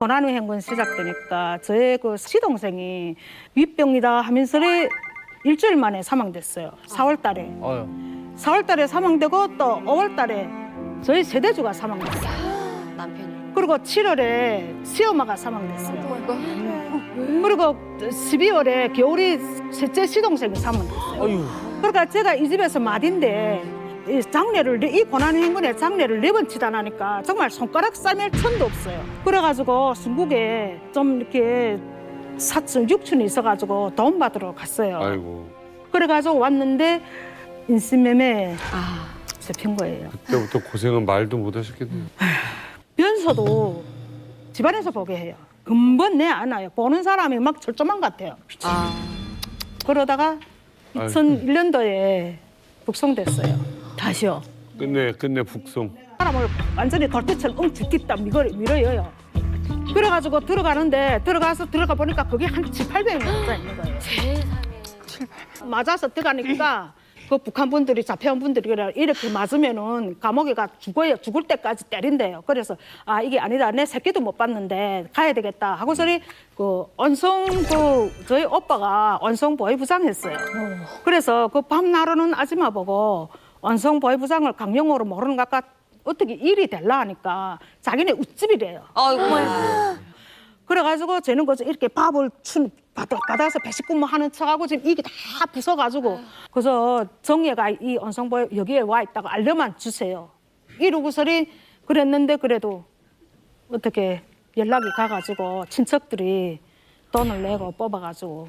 고난의 행군 시작되니까 저의 그 시동생이 윗병이다 하면서 일주일 만에 사망됐어요. 4월 달에. 4월 달에 사망되고 또 5월 달에 저희 세대주가 사망됐어요. 남편이. 그리고 7월에 시어마가 사망됐어요. 그리고 12월에 겨울이 셋째 시동생이 사망됐어요. 그러니까 제가 이 집에서 맏인데 이 장례를 이 고난의 행군에 장례를 4번 치다 나니까 정말 손가락 싸맬 틈도 없어요. 그래가지고 중국에 좀 이렇게 사촌 육촌이 있어가지고 도움 받으러 갔어요. 아이고. 그래가지고 왔는데 인신매매 잡힌 거예요. 그때부터 고생은 말도 못 하셨겠네요. 변소도 집안에서 보게 해요. 근본 내 안 와요. 보는 사람이 막 철조망 같아요. 그러다가 2001년도에 북송됐어요. 다시요. 끝내 북송. 사람을 완전히 돌대처럼 엉치tis다 밀어요. 그래가지고 들어가 보니까 그게 한 7, 800명이 앉아 있는 거예요. 세상에. 맞아서 들어가니까 그 북한 분들이 잡혀온 분들이 이렇게 맞으면은 감옥에 가 죽어요. 죽을 때까지 때린대요. 그래서 아 이게 아니다. 내 새끼도 못 봤는데 가야 되겠다 하고서니 그 저희 오빠가 원성 보위부장 했어요. 그래서 그 밤나루는 아줌마 보고 원성 보위부장을 강령으로 모르는 것 같아 어떻게 일이 될라 하니까 자기네 웃집이래요. 아이고. 그래가지고 쟤는 거기서 이렇게 밥을 받아서 배식근무 하는 척하고 지금 이게 다 부숴가지고 그래서 정예가 이 원성보에 여기에 와 있다고 알려만 주세요. 이러고서리 그랬는데 그래도 어떻게 연락이 가가지고 친척들이 돈을 내고 뽑아가지고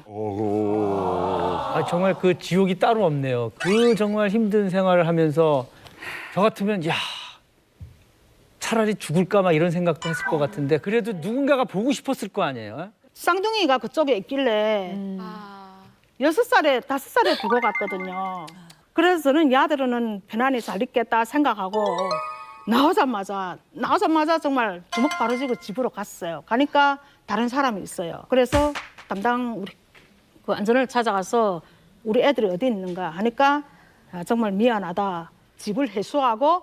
아, 정말 그 지옥이 따로 없네요. 그 정말 힘든 생활을 하면서 저 같으면 야 차라리 죽을까 막 이런 생각도 했을 것 같은데 그래도 누군가가 보고 싶었을 거 아니에요? 쌍둥이가 그쪽에 있길래 6살에 5살에 두고 갔거든요. 그래서 저는 이 아들은 편안히 잘 있겠다 생각하고 나오자마자 정말 주먹 바로 쥐고 집으로 갔어요. 가니까 다른 사람이 있어요. 그래서 담당 우리 그 안전을 찾아가서 우리 애들이 어디 있는가 하니까 아, 정말 미안하다. 집을 회수하고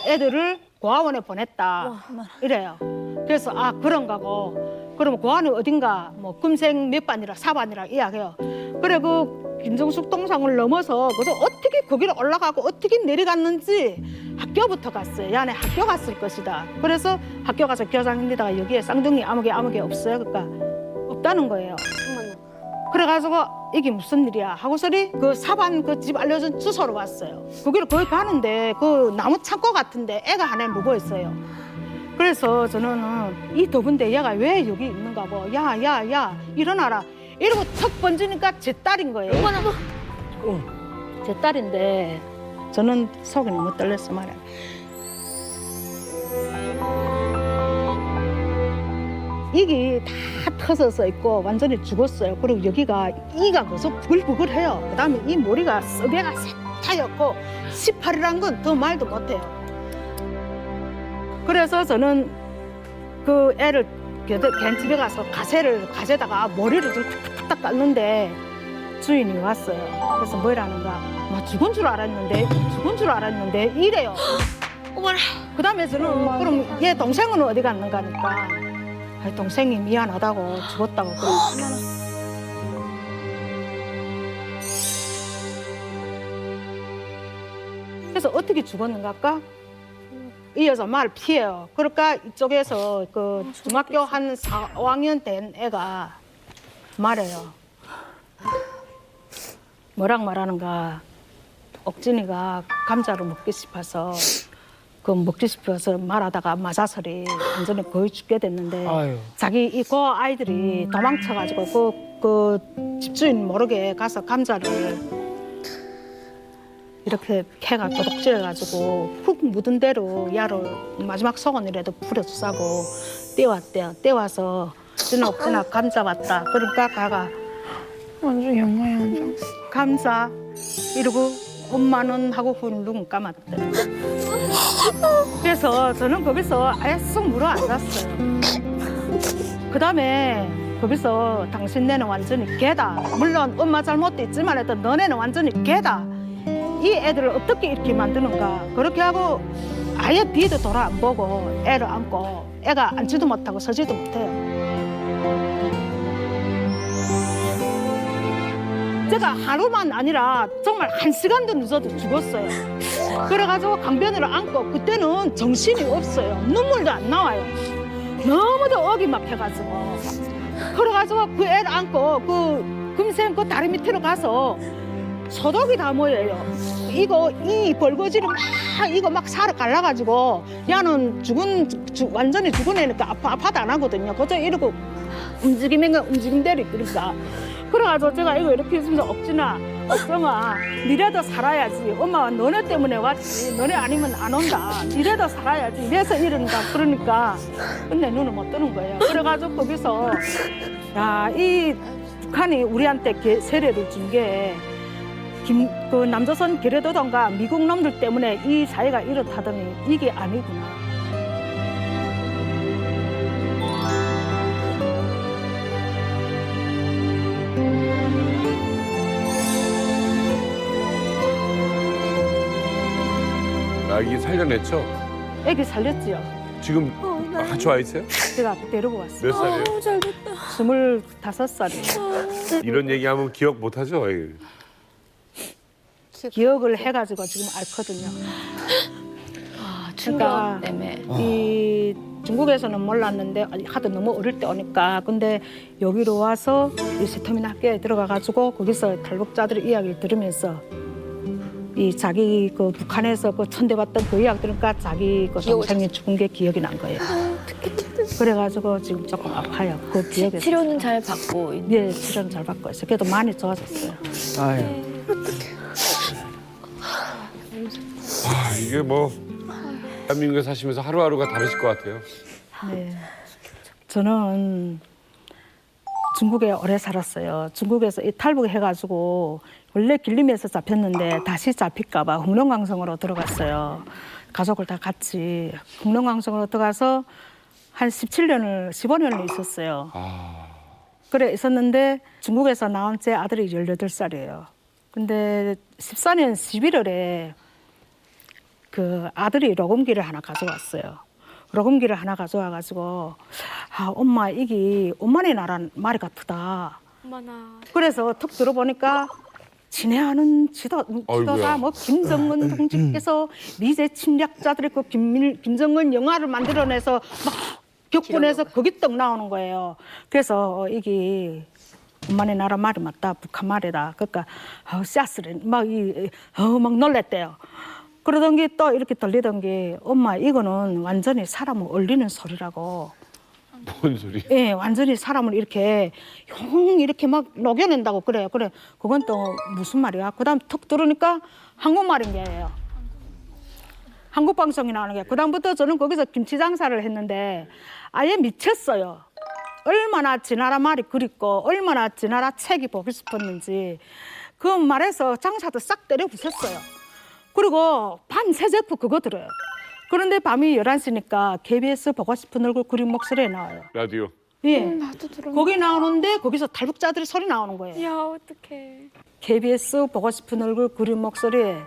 애들을 고아원에 보냈다. 이래요. 그래서 아 그런가고 그러면 고아원이 어딘가 뭐 금생 몇 반이라 4반이라 이야기해요. 그래 그 김정숙 동상을 넘어서 그래서 어떻게 거기를 올라가고 어떻게 내려갔는지 학교부터 갔어요. 야네 학교 갔을 것이다. 그래서 학교 가서 교장입니다. 여기에 쌍둥이 아무개 없어요. 그러니까 없다는 거예요. 그래가지고 이게 무슨 일이야 하고서리 그 사반 그 집 알려준 주소로 왔어요. 거기를 거기 가는데 그 나무 창고 같은데 애가 하나 누워 있어요. 그래서 저는 이 더운데 얘가 왜 여기 있는가 봐. 야 일어나라. 이러고 턱 번지니까 제 딸인 거예요. 제 딸인데 저는 속이 너무 떨렸어 말이야. 이게 다 터져서 있고 완전히 죽었어요. 그리고 여기가 이가 계속 부글부글해요. 그다음에 이 머리가 썩애가 새하얗고 18이란 건 더 말도 못해요. 그래서 저는 그 애를 걘집에 가서 가재다가 머리를 좀 탁탁탁 깎는데 주인이 왔어요. 그래서 뭐라는가 죽은 줄 알았는데 이래요. 어머나. 그다음에 저는 그럼 얘 동생은 어디 갔는가 하니까 동생이 미안하다고 죽었다고 그랬어요. 그래서 어떻게 죽었는가 할까? 이 여자 말을 피해요. 그러니까 이쪽에서 그 중학교 한 5학년 된 애가 말해요. 뭐랑 말하는가? 옥진이가 감자를 먹고 싶어서 말하다가 맞아서리 완전히 거의 죽게 됐는데 아유. 자기 이 그 아이들이 도망쳐가지고 그 집주인 모르게 가서 감자를 이렇게 캐가 도둑질해가지고 푹 묻은 대로 야를 마지막 소원이라도 부려주자고 떼왔대요. 떼와서 옥진아 감자 왔다. 그러니까 가가 완전 영화야 완전. 감사 이러고 엄마는 하고 훌lun 감았대. 그래서 저는 거기서 아예 쏙 물어 앉았어요. 그다음에 거기서 당신네는 완전히 개다. 물론 엄마 잘못도 있지만 해도 너네는 완전히 개다. 이 애들을 어떻게 이렇게 만드는가. 그렇게 하고 아예 뒤도 돌아 안 보고 애를 안고 애가 앉지도 못하고 서지도 못해요. 제가 하루만 아니라 정말 1시간도 늦어도 죽었어요. 그래가지고 강변으로 안고 그때는 정신이 없어요. 눈물도 안 나와요. 너무도 억이 막혀가지고. 그래가지고 그 애를 안고 금생 그 다리 밑으로 가서 소독이 다 모여요. 이거 이 벌거지를 막 살을 갈라가지고 야는 완전히 죽은 애니까 아파도 안 하거든요. 그저 이러고 움직임대로 그러니까. 그래가지고 제가 이거 이렇게 있으면서 억정아 니라도 살아야지. 엄마가 너네 때문에 왔지. 너네 아니면 안 온다. 니라도 살아야지. 이래서 이런다. 그러니까 근데 눈을 못 뜨는 거예요. 그래가지고 거기서 야, 이 북한이 우리한테 세례를 준 게 그 남조선 게르도던가 미국 놈들 때문에 이 사회가 이렇다더니 이게 아니구나. 아기 살려냈죠? 애기 살렸지요. 지금 같이 와 있어요? 제가 데리고 왔어요. 몇 살이에요? 25살이에요. 이런 얘기하면 기억 못하죠? 애기. 기억을 해가지고 지금 앓거든요. 충격 때문에. 이 중국에서는 몰랐는데 하도 너무 어릴 때 오니까 근데 여기로 와서 이 세터민 학교에 들어가가지고 거기서 탈북자들의 이야기를 들으면서 이 자기 그 북한에서 그 천대받던 그 이야기 들으니까 자기 그 동생이 죽은 게 기억이 난 거예요. 그래가지고 지금 조금 아파요. 그 기억에서. 치료는 잘 받고. 네, 치료는 잘 받고 있어요. 그래도 많이 좋아졌어요. 아유. 이게 뭐 대한민국에 사시면서 하루하루가 다르실 것 같아요. 네. 저는 중국에 오래 살았어요. 중국에서 이 탈북해가지고 원래 길림에서 잡혔는데 다시 잡힐까봐 흑룡강성으로 들어갔어요. 가족을 다 같이 흑룡강성으로 들어가서 한 15년을 있었어요. 그래 있었는데 중국에서 나온 제 아들이 18살이에요. 근데 14년 11월에 그 아들이 로금기를 하나 가져왔어요. 로금기를 하나 가져와가지고 엄마 이게 엄마네 나라 말이 같다. 엄마나. 그래서 툭 들어보니까 친애하는 지도자 뭐 김정은 동지께서 미제 침략자들의 그 김정은 영화를 만들어내서 막 격분해서 거기 떡 나오는 거예요. 그래서 이게 엄마네 나라 말이 맞다. 북한 말이다. 그러니까 씨앗을 막 놀랬대요. 그러던 게 또 이렇게 들리던 게 엄마 이거는 완전히 사람을 얼리는 소리라고. 뭔 소리? 예, 완전히 사람을 이렇게 이렇게 막 녹여낸다고 그래요. 그래, 그건 또 무슨 말이야? 그다음 툭 들으니까 한국말인 거예요. 한국 방송이 나오는 게. 그다음부터 저는 거기서 김치 장사를 했는데 아예 미쳤어요. 얼마나 지나라 말이 그립고 얼마나 지나라 책이 보고 싶었는지 그 말에서 장사도 싹 때려 부쉈어요. 그리고 밤새 제프 그거 들어요. 그런데 밤이 11시니까 KBS 보고 싶은 얼굴 그린 목소리에 나와요. 라디오. 예. 나도 들었는데. 거기 나오는데 거기서 탈북자들의 소리 나오는 거예요. 야, 어떡해. KBS 보고 싶은 얼굴 그린 목소리에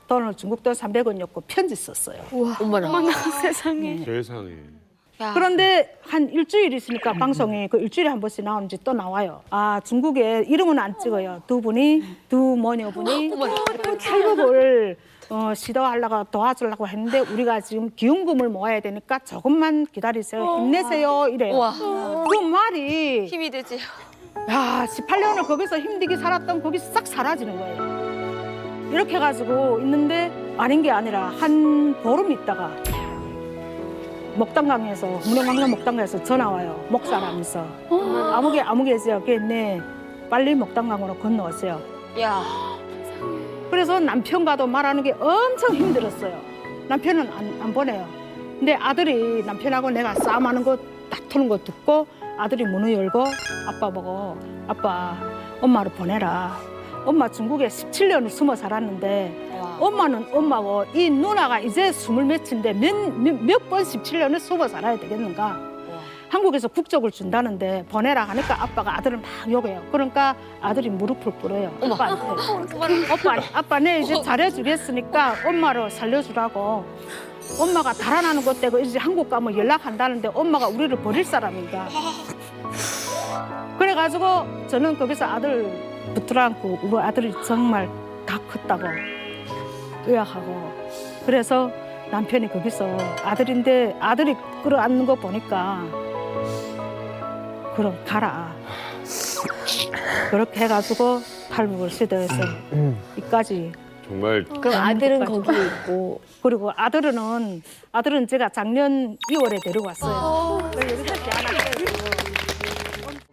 돈을 중국 돈 300원이었고 편지 썼어요. 우와. 어머나 세상에. 세상에. 야. 그런데 한 일주일 있으니까 방송이 그 일주일에 한 번씩 나오는지 또 나와요. 중국에 이름은 안 찍어요. 두 모녀분이 탈북을 시도하려고 도와주려고 했는데 우리가 지금 기용금을 모아야 되니까 조금만 기다리세요. 힘내세요. 이래요. 우와. 그 말이 힘이 되지. 야 18년을 거기서 힘들게 살았던 거기 싹 사라지는 거예요. 이렇게 해가지고 있는데 아닌 게 아니라 한 보름 있다가 목단강에서 문영강변 목단강에서 전화 와요. 목사라면서 아무개지요. 걔네 빨리 목단강으로 건너오세요. 야. 그래서 남편과도 말하는 게 엄청 힘들었어요. 남편은 안 보내요. 근데 아들이 남편하고 내가 싸움하는 거 다투는 거 듣고 아들이 문을 열고 아빠 보고 아빠 엄마를 보내라. 엄마 중국에 17년을 숨어 살았는데 엄마는 엄마고 이 누나가 이제 20몇인데 몇 번 17년을 숨어 살아야 되겠는가. 한국에서 국적을 준다는데 보내라 하니까 아빠가 아들을 막 욕해요. 그러니까 아들이 무릎을 꿇어요. 아빠한테. 아빠 내 이제 잘해주겠으니까 엄마를 살려주라고. 엄마가 달아나는 것 때문에 이제 한국 가면 연락한다는데 엄마가 우리를 버릴 사람인가. 그래가지고 저는 거기서 아들 붙들어안고 우리 아들이 정말 다 컸다고 의학하고 그래서 남편이 거기서 아들인데 아들이 끌어안는 거 보니까 그럼 가라. 그렇게 해가지고 탈북을 시도해서 이까지. 정말 그럼 아들은 거기 있고. 그리고 아들은 제가 작년 2월에 데리고 왔어요.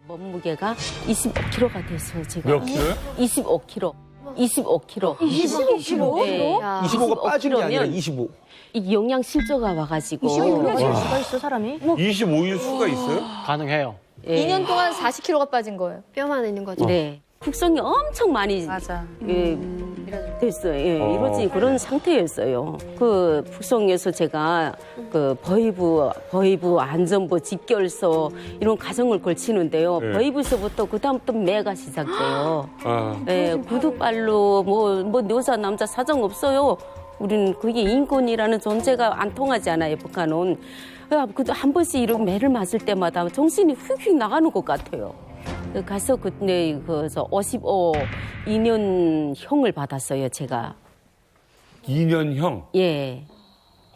몸무게가 25kg가 됐어요, 제가. 몇 킬로요? 25kg. 25kg. 25kg? 네. 야. 25가 빠진 게 아니라 25kg 면 25. 이 영양 실조가 와가지고. 26kg 수가 있어, 사람이? 25일 수가 있어요? 가능해요. 예. 2년 동안 40kg가 빠진 거예요. 뼈만 있는 거죠. 네. 국성이 엄청 많이 맞아. 예, 됐어요. 예, 이루어진 그런 상태였어요. 그 북성에서 제가 그 버이부 안전부 집결서 이런 과정을 걸치는데요. 네. 버이부서부터 그다음부터 매가 시작돼요. 아, 예, 구두발로 뭐 여자 남자 사정 없어요. 우리는 그게 인권이라는 존재가 안 통하지 않아요, 북한은. 그래도 한 번씩 이렇게 매를 맞을 때마다 정신이 휙휙 나가는 것 같아요. 가서 그때 그래서 2년형을 받았어요, 제가. 2년형? 예.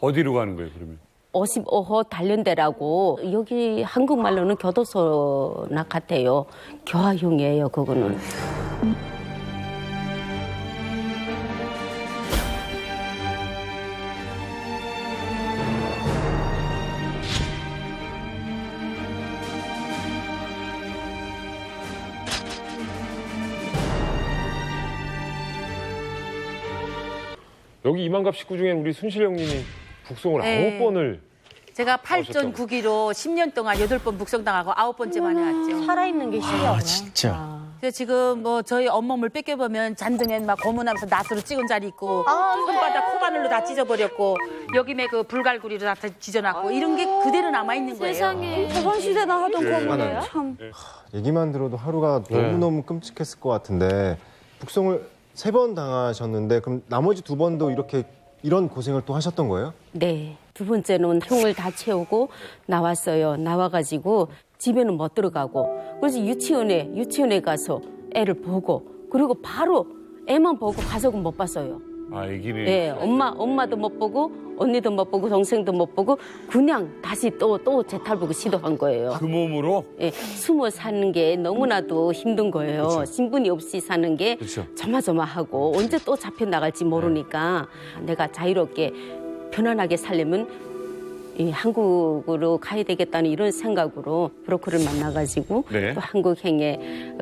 어디로 가는 거예요, 그러면? 55호 단련대라고 여기 한국말로는 교도소나 같아요. 교화형이에요, 그거는. 여기 이만갑 식구 중에 우리 순실 형님이 북송을 네. 9번을 제가 나오셨다고. 8전 9기로 10년 동안 8번 북송당하고 9번째 만에 왔죠. 살아있는 게 신기하구나. 진짜. 그래서 지금 뭐 저희 온몸을 뺏겨보면 잔등에 막 고문하면서 낫으로 찍은 자리 있고 손바닥 코바늘로 다 찢어버렸고 여기에 그 불갈구리로 다 찢어놨고 이런 게 그대로 남아있는 거예요. 세상에. 조선시대나 하던 거구나. 참. 얘기만 들어도 하루가 너무너무 끔찍했을 것 같은데 북송을 3번 당하셨는데 그럼 나머지 2번도 이런 고생을 또 하셨던 거예요? 네. 두 번째는 형을 다 채우고 나왔어요. 나와가지고 집에는 못 들어가고 그래서 유치원에 가서 애를 보고 그리고 바로 애만 보고 가족은 못 봤어요. 아, 애기를. 네, 엄마도 못 보고 언니도 못 보고 동생도 못 보고 그냥 다시 또 재탈북을 시도한 거예요. 그 몸으로? 예, 숨어 사는 게 너무나도 힘든 거예요. 그쵸. 신분이 없이 사는 게 그쵸. 조마조마하고 언제 또 잡혀 나갈지 모르니까 내가 자유롭게 편안하게 살려면 이 한국으로 가야 되겠다는 이런 생각으로 브로커를 만나가지고 네. 또 한국행에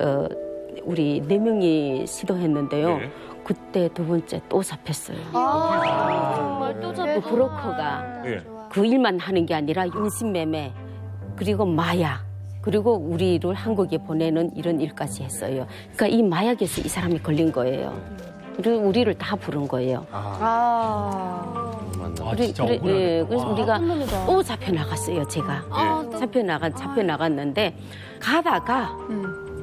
우리 4명이 시도했는데요. 네. 그때 두 번째 또 잡혔어요. 정말 또 그 브로커가 예. 그 일만 하는 게 아니라 인신매매 그리고 마약 그리고 우리를 한국에 보내는 이런 일까지 했어요. 그러니까 이 마약에서 이 사람이 걸린 거예요. 그리고 우리를 다 부른 거예요. 진짜 억울하네. 예, 그래서 우리가 또 잡혀 나갔어요. 제가 예. 잡혀 나갔는데 가다가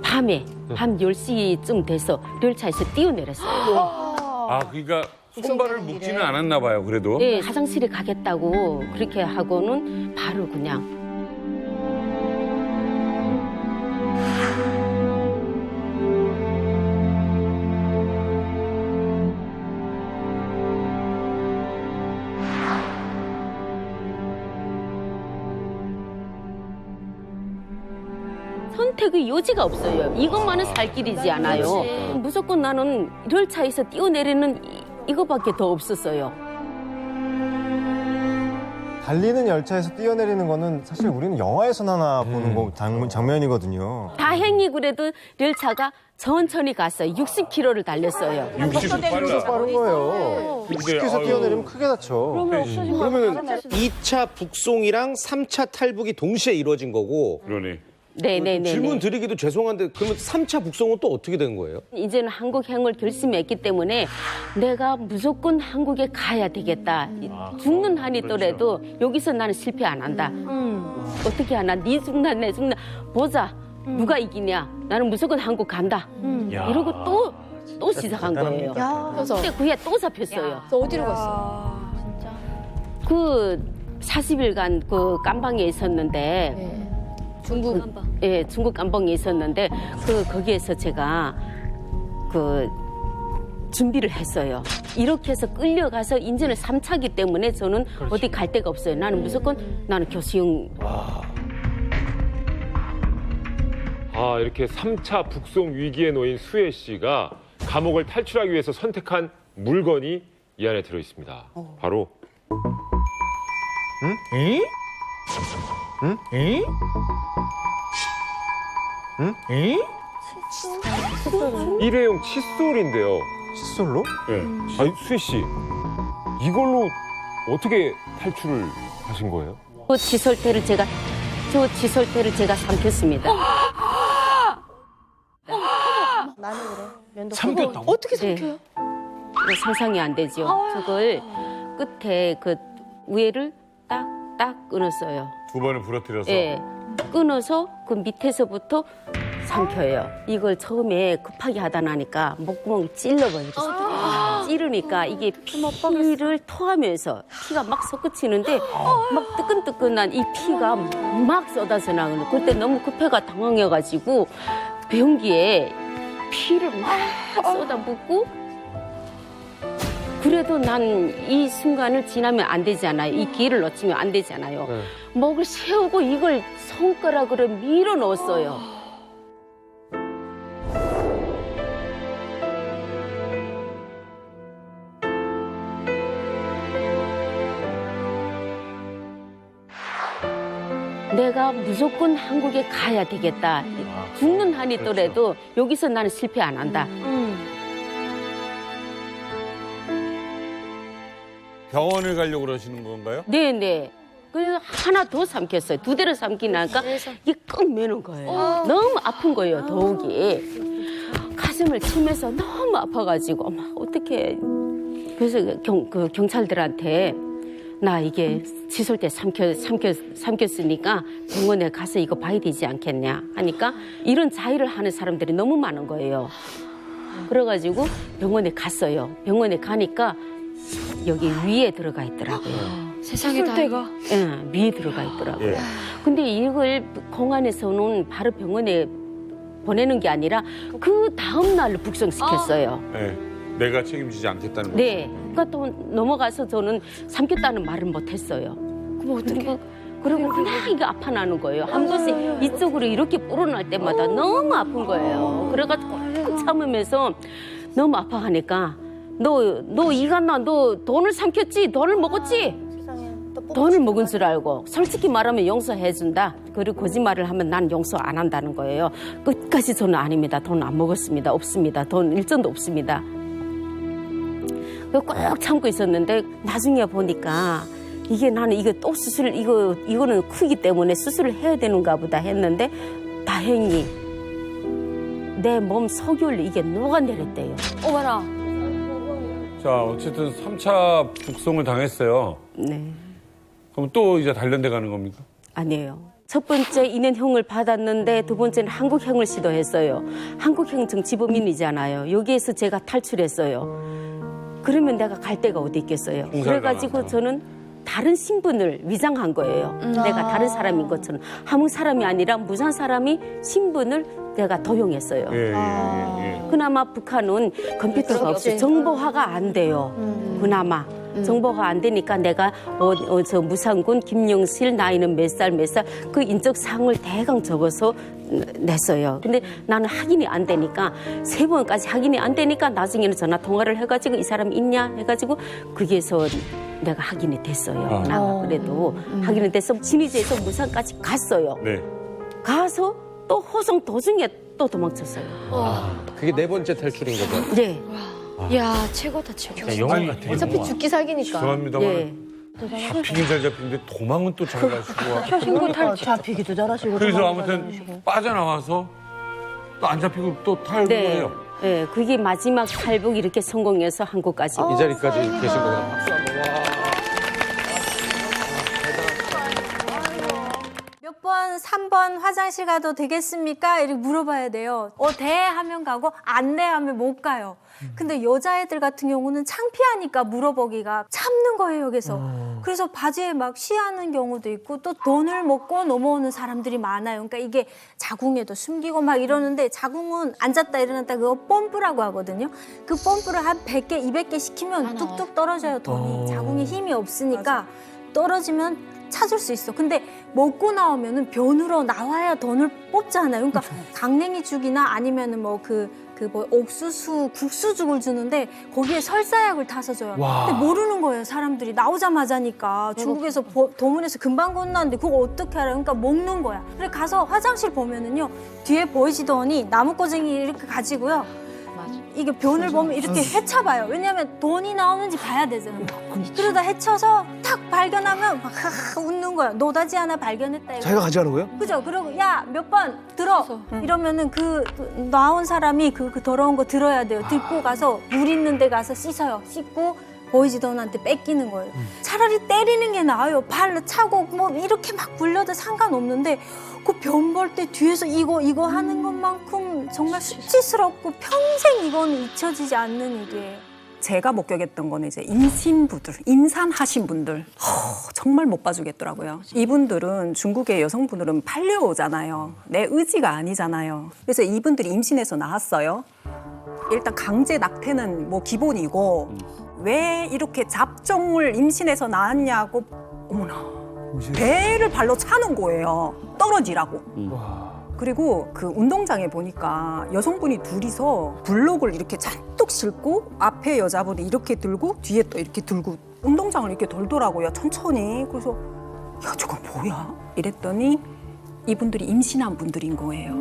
밤에 밤 10시쯤 돼서 열차에서 뛰어내렸어요. 아, 그러니까 손발을 묶지는 않았나 봐요, 그래도. 네, 화장실에 가겠다고 그렇게 하고는 바로 그냥 선택의 여지가 없어요. 이것만은 살 길이지 않아요. 무조건 나는 열차에서 뛰어내리는 이거밖에 더 없었어요. 달리는 열차에서 뛰어내리는 거는 사실 우리는 영화에서나 보는 장면이거든요. 다행히 그래도 열차가 천천히 갔어요. 60km를 달렸어요. 60도 빨라. 빠른 거예요. 근데, 60km에서 아유. 뛰어내리면 크게 다쳐. 그러면 2차 북송이랑 3차 탈북이 동시에 이루어진 거고 그러네. 네네네. 질문 드리기도 죄송한데 그러면 3차 북송은 또 어떻게 된 거예요? 이제는 한국행을 결심했기 때문에 내가 무조건 한국에 가야 되겠다. 죽는 한이 있더라도 여기서 나는 실패 안 한다. 어떻게 하나? 네 죽나 내 죽나 보자. 누가 이기냐? 나는 무조건 한국 간다. 이러고 또 시작한 거예요. 그래서 근데 그게 또 잡혔어요. 그래서 어디로 갔어? 그 40일간 그 깜방에 있었는데 네. 중국. 예, 중국 깜방에 있었는데 거기에서 제가 그 준비를 했어요. 이렇게 해서 끌려가서 이제는 3차기 때문에 저는 어디 갈 데가 없어요. 나는 무조건 나는 교수형. 이렇게 3차 북송 위기에 놓인 수혜 씨가 감옥을 탈출하기 위해서 선택한 물건이 이 안에 들어 있습니다. 바로 일회용 칫솔인데요. 칫솔로? 네. 아니 수혜 씨, 이걸로 어떻게 탈출을 하신 거예요? 저 칫솔대를 제가 삼켰습니다. 나는 그래. 삼켰다고? 어떻게 삼켜요? 상상이 안 되죠. 저걸 끝에 그 위에를 딱 끊었어요. 두 번을 부러뜨려서. 예. 끊어서 그 밑에서부터 삼켜요. 이걸 처음에 급하게 하다 나니까 목구멍을 찔러버렸어요. 찌르니까 이게 피를 토하면서 피가 막 솟구치는데 막 뜨끈뜨끈한 이 피가 막 쏟아져 나오는. 그때 너무 급해가 당황해가지고 변기에 피를 막 쏟아붓고 그래도 난 이 순간을 지나면 안 되잖아요. 이 기회를 놓치면 안 되잖아요. 목을 세우고 이걸 손가락으로 밀어 넣었어요. 내가 무조건 한국에 가야 되겠다. 죽는 한이 있더라도 여기서 나는 실패 안 한다. 병원을 가려고 그러시는 건가요? 네네. 그래서 하나 더 삼켰어요. 두 대를 삼키니까 이게 꽉 매는 거예요. 너무 아픈 거예요, 더욱이. 가슴을 치면서 너무 아파가지고, 어머, 어떡해. 그래서 경찰들한테 나 이게 칫솔대 삼켰으니까 병원에 가서 이거 봐야 되지 않겠냐 하니까 이런 자의를 하는 사람들이 너무 많은 거예요. 그래가지고 병원에 갔어요. 병원에 가니까 여기 위에 들어가 있더라고요. 세상에 다. 예, 위에 들어가 있더라고요. 근데 이걸 공안에서는 바로 병원에 보내는 게 아니라 그 다음 날로 북송시켰어요. 네. 내가 책임지지 않겠다는 거죠. 네. 그러니까 또 넘어가서 저는 삼켰다는 말을 못 했어요. 그럼 어떻게? 그리고 그냥 이게 아파나는 거예요. 한 번씩 이쪽으로 이렇게 불어날 때마다 너무 아픈 거예요. 그래가지고 꾹 참으면서 너무 아파하니까 너 이간나 너 돈을 삼켰지? 돈을 먹었지? 돈을 먹은 줄 알고 솔직히 말하면 용서해준다. 그리고 거짓말을 하면 난 용서 안 한다는 거예요. 끝까지 저는 아닙니다. 돈 안 먹었습니다. 없습니다. 돈 일전도 없습니다. 꼭 참고 있었는데 나중에 보니까 이게 나는 이거 또 이거는 크기 때문에 수술을 해야 되는가 보다 했는데 다행히 내 몸 속을 이게 녹아내렸대요. 어머나. 자, 어쨌든 3차 북송을 당했어요. 네. 그럼 또 이제 단련돼 가는 겁니까? 아니에요. 첫 번째 인연형을 받았는데 두 번째는 한국형을 시도했어요. 한국형 정치범인이잖아요. 여기에서 제가 탈출했어요. 그러면 내가 갈 데가 어디 있겠어요. 그래가지고 저는 다른 신분을 위장한 거예요. 내가 다른 사람인 것처럼. 한국 사람이 아니라 무산 사람이 신분을 내가 도용했어요. 그나마 북한은 컴퓨터가 없이 정보화가 안 돼요. 그나마. 정보가 안 되니까 내가 저 무산군 김영실 나이는 몇 살 그 인적 사항을 대강 적어서 냈어요. 근데 나는 확인이 안 되니까 3번까지 확인이 안 되니까 나중에는 전화 통화를 해가지고 이 사람 있냐 해가지고 거기에서 내가 확인이 됐어요. 그나마 그래도 확인이 돼서 진위지에서 무산까지 갔어요. 네. 가서 또 호송 도중에 또 도망쳤어요. 그게 4번째 탈출인 거죠? 네. 야 최고다 최고. 영화 같아요. 어차피 영화. 죽기 살기니까. 죄송합니다만 예. 잡히긴 잘 잡히는데 도망은 또 잘 가시고. 신고 탈취 잡히기도 잘하시고. 그래서 도망도 아무튼 잘하시고. 빠져나와서 또 안 잡히고 또 탈북을 네. 해요. 네, 그게 마지막 탈북 이렇게 성공해서 한국까지. 이 자리까지 계신 거예요. 박수 한번. 와. 몇 번, 3번 화장실 가도 되겠습니까? 이렇게 물어봐야 돼요. 돼 하면 가고 안 돼 하면 못 가요. 근데 여자애들 같은 경우는 창피하니까 물어보기가 참는 거예요, 여기서. 그래서 바지에 막 쉬하는 경우도 있고 또 돈을 먹고 넘어오는 사람들이 많아요. 그러니까 이게 자궁에도 숨기고 막 이러는데 자궁은 앉았다 일어났다 그거 펌프라고 하거든요. 그 펌프를 한 100개, 200개 시키면 뚝뚝 떨어져요, 돈이. 자궁에 힘이 없으니까 떨어지면 찾을 수 있어. 근데 먹고 나오면은 변으로 나와야 돈을 뽑잖아요. 그러니까 강냉이 죽이나 아니면은 뭐 옥수수 국수죽을 주는데 거기에 설사약을 타서 줘요. 근데 모르는 거예요, 사람들이. 나오자마자니까. 중국에서 도문에서 금방 건너는데 그거 어떻게 알아요? 그러니까 먹는 거야. 그래 가서 화장실 보면은요. 뒤에 보이지더니 나무꼬쟁이 이렇게 가지고요. 이게 변을 보면 이렇게 헤쳐봐요. 왜냐하면 돈이 나오는지 봐야 되잖아요. 그러다 헤쳐서 탁 발견하면 막 웃는 거야. 노다지 하나 발견했다. 이거. 자기가 가져가는 거예요? 그죠? 그러고 야 몇 번 들어 이러면은 그 나온 사람이 그 더러운 거 들어야 돼요. 들고 가서 물 있는 데 가서 씻어요. 씻고 보이지더한테 뺏기는 거예요. 차라리 때리는 게 나아요. 발로 차고 뭐 이렇게 막 굴려도 상관없는데 그 변 볼 때 뒤에서 이거 하는 것만큼 정말 수치스럽고 평생 이거는 잊혀지지 않는 일이에요. 제가 목격했던 거는 이제 임신부들, 임산하신 분들 정말 못 봐주겠더라고요. 이분들은 중국의 여성분들은 팔려오잖아요. 내 의지가 아니잖아요. 그래서 이분들이 임신해서 나왔어요. 일단 강제 낙태는 뭐 기본이고 왜 이렇게 잡종을 임신해서 낳았냐고 어머나 배를 발로 차는 거예요. 떨어지라고. 그리고 그 운동장에 보니까 여성분이 둘이서 블록을 이렇게 잔뜩 싣고 앞에 여자분이 이렇게 들고 뒤에 또 이렇게 들고 운동장을 이렇게 돌더라고요. 천천히. 그래서 야 저건 뭐야? 이랬더니 이분들이 임신한 분들인 거예요.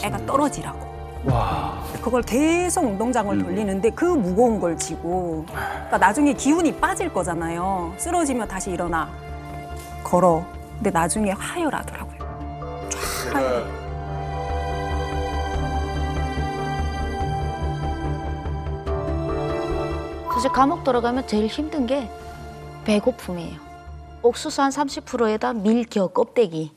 애가 떨어지라고. 그걸 계속 운동장을 돌리는데 그 무거운 걸 쥐고 그러니까 나중에 기운이 빠질 거잖아요. 쓰러지면 다시 일어나 걸어. 근데 나중에 하혈하더라고요. 쫙 하혈. 사실 감옥 들어가면 제일 힘든 게 배고픔이에요. 옥수수 한 30%에다 밀겨 껍데기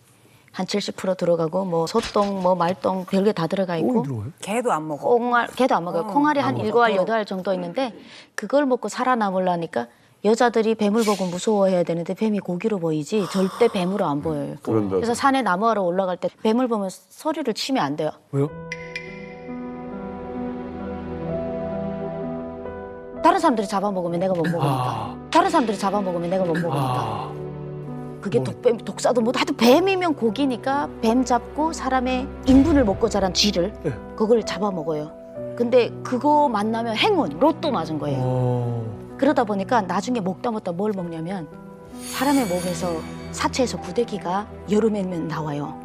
한 70% 들어가고 뭐 소똥 뭐 말똥 별게 다 들어가 있고 개도 안 먹어. 콩알 개도 안 먹어요. 콩알이 한 7알 8알 정도 있는데 그걸 먹고 살아남으려니까 여자들이 뱀을 보고 무서워해야 되는데 뱀이 고기로 보이지 절대 뱀으로 안 보여요. 그래서 산에 나무하러 올라갈 때 뱀을 보면 소리를 치면 안 돼요. 왜요? 다른 사람들이 잡아먹으면 내가 못 먹으니까. 다른 사람들이 잡아먹으면 내가 못 먹으니까. 그게 독뱀, 독사도 뭐 하여튼 뱀이면 고기니까 뱀 잡고 사람의 인분을 먹고 자란 쥐를 그걸 잡아먹어요. 근데 그거 만나면 행운, 로또 맞은 거예요. 그러다 보니까 나중에 먹다 뭘 먹냐면 사람의 몸에서 사체에서 구데기가 여름에는 나와요.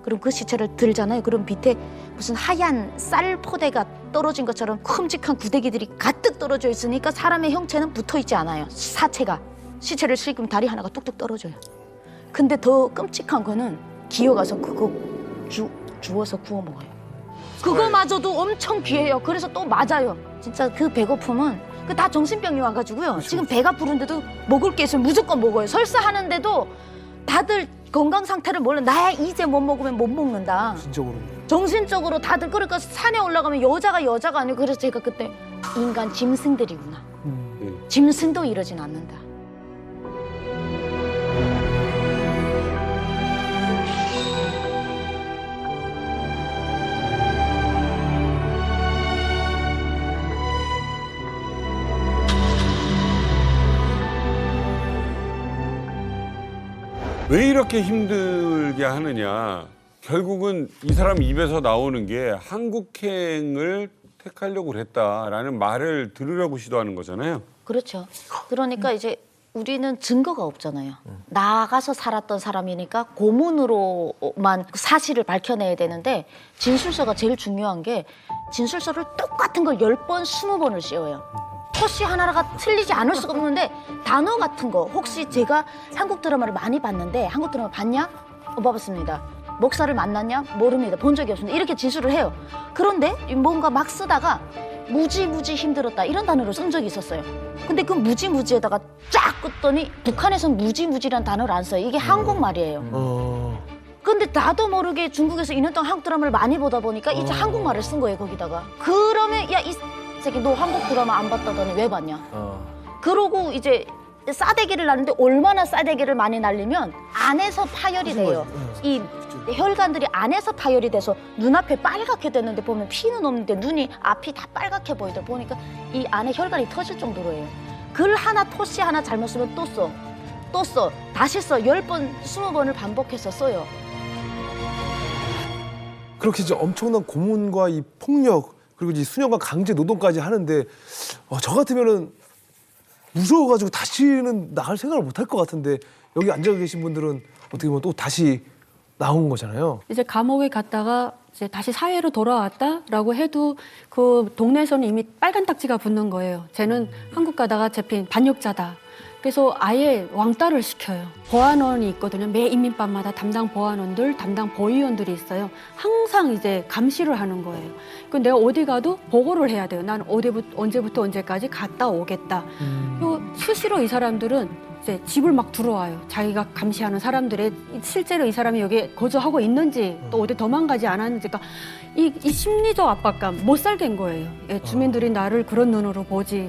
그럼 그 시체를 들잖아요. 그럼 밑에 무슨 하얀 쌀 포대가 떨어진 것처럼 큼직한 구데기들이 가득 떨어져 있으니까 사람의 형체는 붙어 있지 않아요. 사체가. 시체를 싣으면 다리 하나가 뚝뚝 떨어져요. 근데 더 끔찍한 거는 기어가서 그거 주워서 구워 먹어요. 그거마저도 엄청 귀해요. 그래서 또 맞아요. 진짜 그 배고픔은 그 다 정신병이 와가지고요. 지금 배가 부른데도 먹을 게 있으면 무조건 먹어요. 설사하는데도 다들 건강 상태를 몰라. 나야 이제 못 먹으면 못 먹는다. 정신적으로 다들 그러니까 산에 올라가면 여자가 아니고 그래서 제가 그때 인간 짐승들이구나. 짐승도 이러진 않는다. 왜 이렇게 힘들게 하느냐. 결국은 이 사람 입에서 나오는 게 한국행을 택하려고 그랬다라는 말을 들으려고 시도하는 거잖아요. 그렇죠. 그러니까 이제 우리는 증거가 없잖아요. 나가서 살았던 사람이니까 고문으로만 사실을 밝혀내야 되는데 진술서가 제일 중요한 게 진술서를 똑같은 걸 10번, 20번을 씌워요. 토시 하나가 틀리지 않을 수가 없는데 단어 같은 거 혹시 제가 한국 드라마를 많이 봤는데 한국 드라마 봤냐? 봐봤습니다. 목사를 만났냐? 모릅니다. 본 적이 없습니다. 이렇게 진술을 해요. 그런데 뭔가 막 쓰다가 무지무지 힘들었다 이런 단어를 쓴 적이 있었어요. 근데 그 무지무지에다가 쫙 끄더니 북한에선 무지무지라는 단어를 안 써요. 이게 한국말이에요. 근데 나도 모르게 중국에서 2년 동안 한국 드라마를 많이 보다 보니까 이제 한국말을 쓴 거예요, 거기다가. 그러면 야, 이 새끼 너 한국 드라마 안 봤다더니 왜 봤냐? 그러고 이제 싸대기를 날리는데 얼마나 싸대기를 많이 날리면 안에서 파열이 돼요. 이 혈관들이 안에서 파열이 돼서 눈앞에 빨갛게 됐는데 보면 피는 없는데 눈이 앞이 다 빨갛게 보이더라. 보니까 이 안에 혈관이 터질 정도로예요. 글 하나, 토시 하나 잘못 쓰면 또 써. 또 써. 다시 써. 10번, 20번을 반복해서 써요. 그렇게 이제 엄청난 고문과 이 폭력 그리고 이제 수년간 강제 노동까지 하는데 저 같으면은 무서워가지고 다시는 나갈 생각을 못 할 것 같은데 여기 앉아 계신 분들은 어떻게 보면 또 다시 나온 거잖아요. 이제 감옥에 갔다가 이제 다시 사회로 돌아왔다라고 해도 그 동네에서는 이미 빨간 딱지가 붙는 거예요. 쟤는 한국 가다가 잡힌 반역자다. 그래서 아예 왕따를 시켜요. 보안원이 있거든요. 매 인민밤마다 담당 보안원들, 담당 보위원들이 있어요. 항상 이제 감시를 하는 거예요. 그 내가 어디 가도 보고를 해야 돼요. 난 언제부터 언제까지 갔다 오겠다. 그리고 수시로 이 사람들은 이제 집을 막 들어와요. 자기가 감시하는 사람들의 실제로 이 사람이 여기에 거주하고 있는지 또 어디 도망가지 않았는지. 그러니까 이 심리적 압박감 못 살게 한 거예요. 예, 주민들이 나를 그런 눈으로 보지.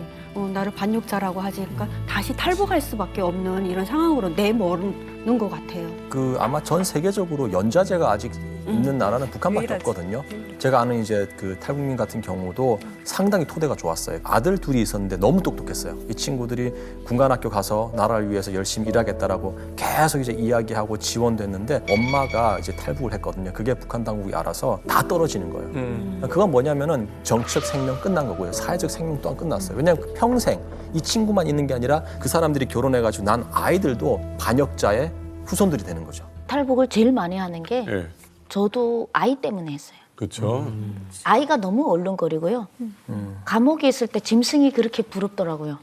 나를 반역자라고 하지. 그러니까 다시 탈북할 수밖에 없는 이런 상황으로 내몰는 것 같아요. 아마 전 세계적으로 연좌제가 아직 있는 나라는 북한밖에 없거든요. 제가 아는 이제 그 탈북민 같은 경우도 상당히 토대가 좋았어요. 아들 둘이 있었는데 너무 똑똑했어요. 이 친구들이 군관학교 가서 나라를 위해서 열심히 일하겠다라고 계속 이제 이야기하고 지원됐는데 엄마가 이제 탈북을 했거든요. 그게 북한 당국이 알아서 다 떨어지는 거예요. 그건 뭐냐면은 정치적 생명 끝난 거고요. 사회적 생명 또한 끝났어요. 왜냐하면 평생 이 친구만 있는 게 아니라 그 사람들이 결혼해가지고 난 아이들도 반역자의 후손들이 되는 거죠. 탈북을 제일 많이 하는 게 네. 저도 아이 때문에 했어요. 그렇죠. 아이가 너무 얼른거리고요. 감옥에 있을 때 짐승이 그렇게 부럽더라고요.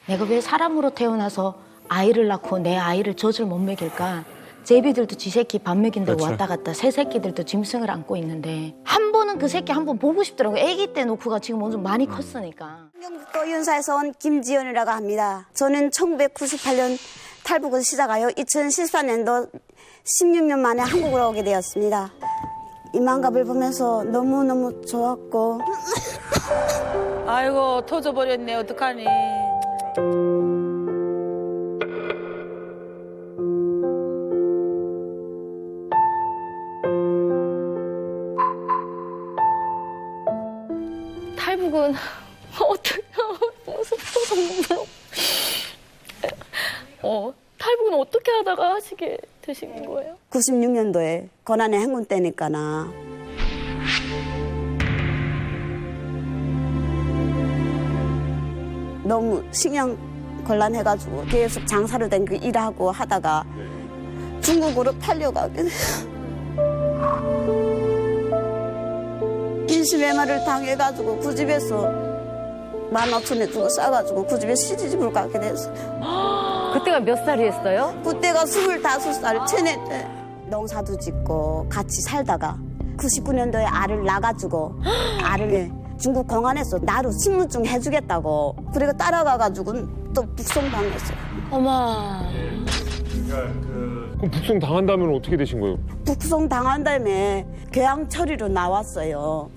내가 왜 사람으로 태어나서 아이를 낳고 내 아이를 젖을 못 먹일까? 제비들도 지 새끼 밥 먹인다고 그렇죠. 왔다 갔다 새 새끼들도 짐승을 안고 있는데 한 번은 그 새끼 한 번 보고 싶더라고요. 아기 때 놓고가 지금 완전 많이 컸으니까. 경북도 윤사에서 온 김지연이라고 합니다. 저는 1998년 탈북을 시작하여 2014년도 16년 만에 한국으로 오게 되었습니다. 이만갑을 보면서 너무너무 좋았고 아이고 터져버렸네. 어떡하니. 탈북은 어떻게 무섭어서 탈북은 어떻게 하다가 하시게 되신 거예요? 96년도에 고난의 행군 때니까나 너무 식량 곤란해가지고 계속 장사로 된 그 일하고 하다가 중국으로 팔려가게 돼요. 인신매매를 당해가지고 그 집에서 15,000원 주고 싸가지고 그 집에 시집을 가게 됐어요. 그때가 몇 살이었어요? 그때가 25살 체내 때 농사도 짓고 같이 살다가 99년도에 알을 낳아가지고 알을 중국 공안에서 나로 신분증 해주겠다고 그리고 따라가가지고 또 북송당했어요. 어머. 그럼 북송 당한다면 어떻게 되신 거예요? 북송당한 다음에 교양 처리로 나왔어요.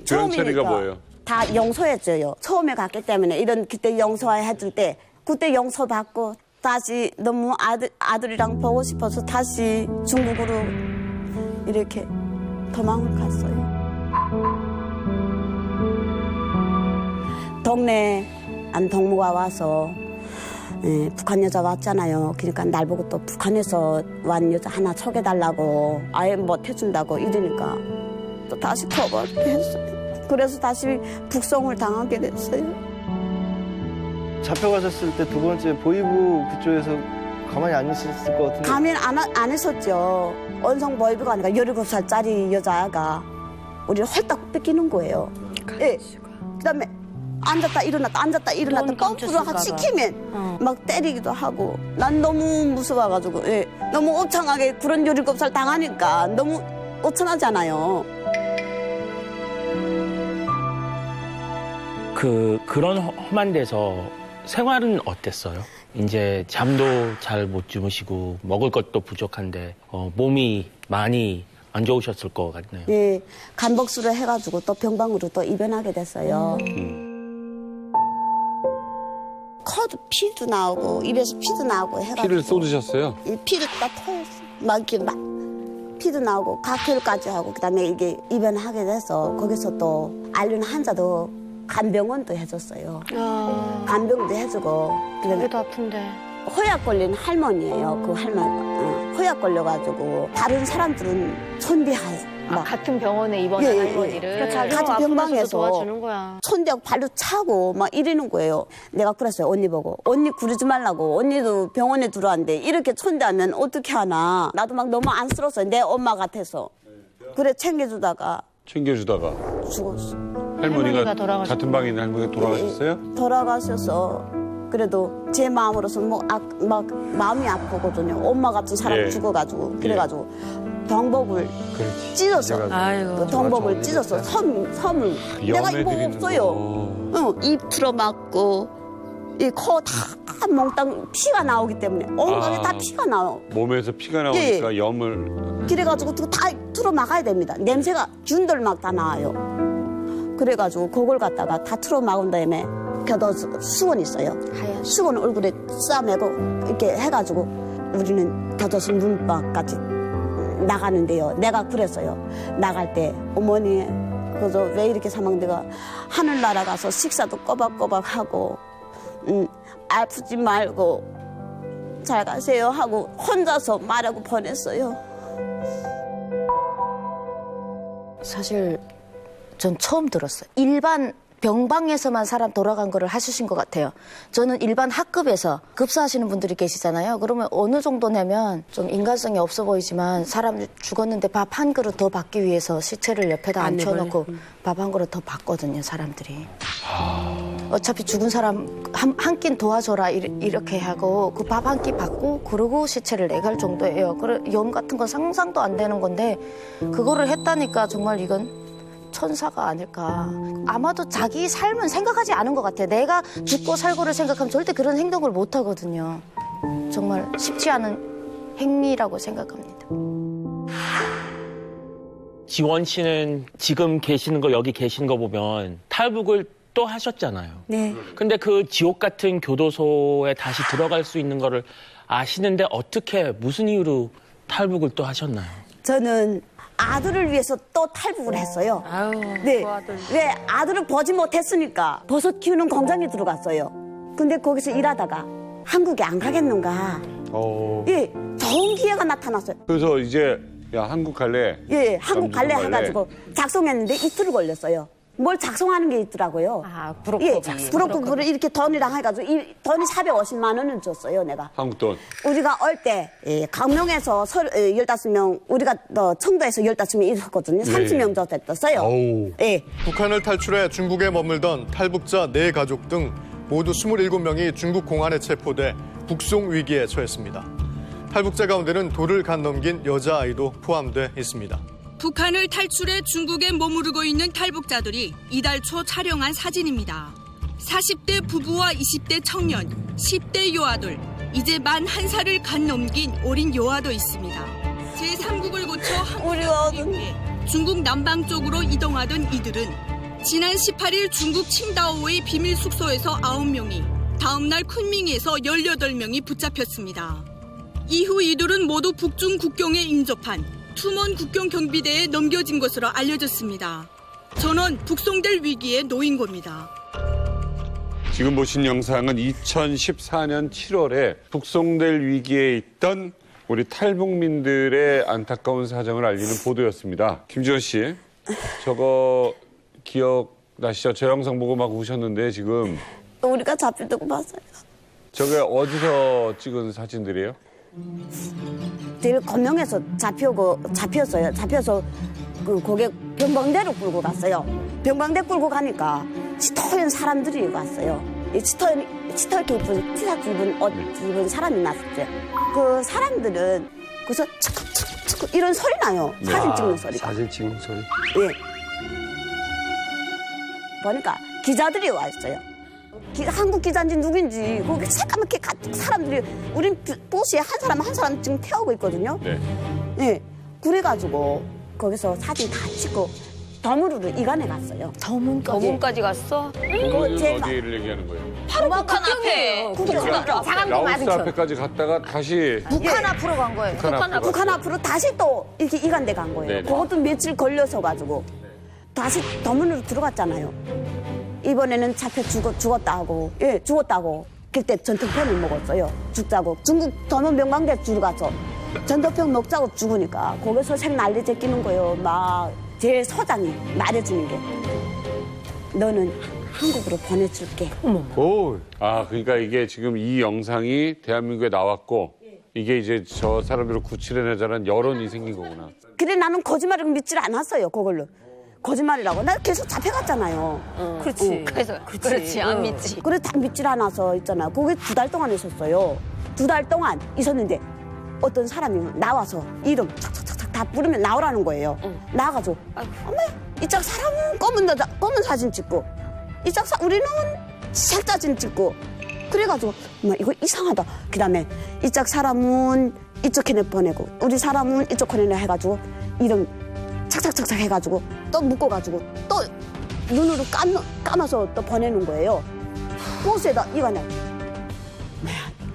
교양 처리가 처음이니까 뭐예요? 다 용서해줘요. 처음에 갔기 때문에 이런 그때 용서해줄 때 그때 용서받고 다시 너무 아들이랑 보고 싶어서 다시 중국으로 이렇게 도망을 갔어요. 동네 안동무가 와서 북한 여자 왔잖아요. 그러니까 날 보고 또 북한에서 완 여자 하나 소개달라고 아예 못 해준다고 이러니까 또 다시 거부하게 했어요. 그래서 다시 북송을 당하게 됐어요. 잡혀가셨을 때 두 번째 보이부 그쪽에서 가만히 안 있었을 것 같은데. 가면 안 했었죠. 원성 보이부가 아니라 17살짜리 여자가 우리를 홀딱 뺏기는 거예요. 예. 그다음에 앉았다 일어났다 거꾸로 시키면 막 때리기도 하고 난 너무 무서워가지고 예. 너무 오창하게 그런 17살 당하니까 너무 오창하잖아요. 그런 험한 데서 생활은 어땠어요? 이제 잠도 잘 못 주무시고 먹을 것도 부족한데 몸이 많이 안 좋으셨을 것 같네요. 예, 간복수를 해가지고 또 병방으로 또 입원하게 됐어요. 코도 피도 나오고 입에서 피도 나오고 해가지고 피를 쏟으셨어요? 이 피를 딱 터였어. 막 이렇게 막 피도 나오고 각혈까지 하고 그다음에 이게 입원하게 돼서 거기서 또 알륜 환자도 간병원도 해줬어요. 간병도 해주고. 그래도 아픈데. 호약 걸린 할머니예요. 그 할머니 호약 걸려가지고 다른 사람들은 촌대하고 같은 병원에 입원한 할머니를 같은 병방에서 도와주는 거야. 촌대하고 발로 차고 막 이러는 거예요. 내가 그랬어요. 언니 보고 언니 그러지 말라고. 언니도 병원에 들어왔는데 이렇게 촌대하면 어떻게 하나. 나도 막 너무 안쓰러웠어요. 내 엄마 같아서. 그래 챙겨주다가 죽었어. 할머니가 같은 방에 있는 할머니가 돌아가셨어요? 돌아가셔서 그래도 제 마음으로서 막 마음이 아프거든요. 엄마 같은 사람 죽어가지고 그래가지고 병복을 찢었어. 그 병복을 찢었어. 섬을 내가 이거 없어요. 입 틀어막고 이 코 다 몽땅 피가 나오기 때문에 온몸에 다 피가 나와. 몸에서 피가 나오니까 염을. 그래가지고 다 틀어막아야 됩니다. 냄새가 균들 막 다 나와요. 그래가지고 그걸 갖다가 다 틀어막은 다음에 겨도 수건 있어요. 수건 얼굴에 싸매고 이렇게 해가지고 우리는 겨도수 문밖까지 나가는데요. 내가 그랬어요. 나갈 때 어머니 그저 왜 이렇게 사망대가 하늘나라 가서 식사도 꼬박꼬박 하고 아프지 말고 잘 가세요 하고 혼자서 말하고 보냈어요. 사실 전 처음 들었어요. 일반 병방에서만 사람 돌아간 거를 하시신 것 같아요. 저는 일반 학급에서 급사하시는 분들이 계시잖아요. 그러면 어느 정도냐면 좀 인간성이 없어 보이지만 사람 죽었는데 밥 한 그릇 더 받기 위해서 시체를 옆에다 앉혀놓고 밥 한 그릇 더 받거든요, 사람들이. 어차피 죽은 사람 한 끼 도와줘라 이렇게 하고 그 밥 한 끼 받고 그러고 시체를 내갈 정도예요. 염 같은 건 상상도 안 되는 건데 그거를 했다니까 정말 이건 천사가 아닐까. 아마도 자기 삶은 생각하지 않은 것 같아요. 내가 죽고 살고를 생각하면 절대 그런 행동을 못 하거든요. 정말 쉽지 않은 행위라고 생각합니다. 지원 씨는 지금 계시는 거 여기 계신 거 보면 탈북을 또 하셨잖아요. 네. 근데 그 지옥 같은 교도소에 다시 들어갈 수 있는 거를 아시는데 어떻게 무슨 이유로 탈북을 또 하셨나요? 저는 아들을 위해서 또 탈북을 했어요. 네. 왜 아들을 보지 못했으니까 버섯 키우는 공장에 들어갔어요. 근데 거기서 일하다가 한국에 안 가겠는가. 예, 좋은 기회가 나타났어요. 그래서 이제 야 한국 갈래? 예, 한국 갈래 해가지고 작성했는데 이틀 걸렸어요. 뭘 작성하는 게 있더라고요. 브로커비. 예, 브로커비를 이렇게 돈이랑 해가지고 돈이 450만 원을 줬어요, 내가. 한국 돈. 우리가 올 때 강명에서 15명, 우리가 청도에서 15명 있었거든요. 30명 줬었어요. 예. 북한을 탈출해 중국에 머물던 탈북자 4가족 등 모두 27명이 중국 공안에 체포돼 북송 위기에 처했습니다. 탈북자 가운데는 도를 간 넘긴 여자아이도 포함돼 있습니다. 북한을 탈출해 중국에 머무르고 있는 탈북자들이 이달 초 촬영한 사진입니다. 40대 부부와 20대 청년, 10대 요아들, 이제 만 1살을 간 넘긴 어린 요아도 있습니다. 제3국을 거쳐 한국에 위해 중국 남방 쪽으로 이동하던 이들은 지난 18일 중국 칭다오의 비밀 숙소에서 9명이 다음 날 쿤밍에서 18명이 붙잡혔습니다. 이후 이들은 모두 북중 국경에 인접한 투먼 국경 경비대에 넘겨진 것으로 알려졌습니다. 전원 북송될 위기에 놓인 겁니다. 지금 보신 영상은 2014년 7월에 북송될 위기에 있던 우리 탈북민들의 안타까운 사정을 알리는 보도였습니다. 김지원 씨, 저거 기억나시죠? 저 영상 보고 막 우셨는데 지금. 우리가 잡히는 거 봤어요. 저게 어디서 찍은 사진들이에요? 제일 건명에서 잡혔어요. 잡혀서 그 고객 병방대로 끌고 갔어요. 병방대 끌고 가니까 짙은 사람들이 왔어요. 이 짙게 입은 티셔츠 입은 옷 입은 사람이 났었죠. 그 사람들은 그래서 츠크츠크 이런 소리 나요. 사진 찍는 소리가. 사진 찍는 소리. 예. 보니까 기자들이 와 있어요. 한국 기자인지 누구인지 거기 새까맣게 사람들이 우린 버스에 한 사람 지금 태우고 있거든요. 네. 예. 그래가지고 거기서 사진 다 찍고 덤으로 이간에 갔어요. 더문까지 갔어? 어디를 얘기하는 거예요? 바로 북한 앞에. 라오스 앞에까지 갔다가 다시 북한 앞으로 간 거예요. 북한 앞으로 다시 또 이렇게 이간데 간 거예요. 네네. 그것도 며칠 걸려서 가지고 다시 덤으로 들어갔잖아요. 이번에는 잡혀 죽었다고. 예, 죽었다고. 그때 전투편을 먹었어요. 죽자고. 중국 덤은 명방대 들어가서 전투편 먹자고 죽으니까 거기서 색 난리 제끼는 거예요. 막 제 소장이 말해주는 게 너는 한국으로 보내줄게. 오. 아, 그러니까 이게 지금 이 영상이 대한민국에 나왔고 이게 이제 저 사람들을 구출해내자는 여론이 생긴 거구나. 그래 나는 거짓말을 믿질 않았어요. 그걸로. 거짓말이라고. 나 계속 잡혀갔잖아요. 그렇지. 그렇지. 안 믿지. 그래 다 믿질 않아서 있잖아요. 거기 2달 동안 있었어요. 2달 동안 있었는데 어떤 사람이 나와서 이름 착착착착 다 부르면 나오라는 거예요. 나와가지고 어머 이짝 사람은 검은 사진 찍고 이짝 우리는 색 사진 찍고 그래가지고 엄마 이거 이상하다. 그다음에 이짝 사람은 이쪽 캔에 보내고 우리 사람은 이쪽 캔에 해가지고 이름 착착착착 해가지고 또 묶어가지고 또 눈으로 감아서 또 보내는 거예요. 버스에다 이거는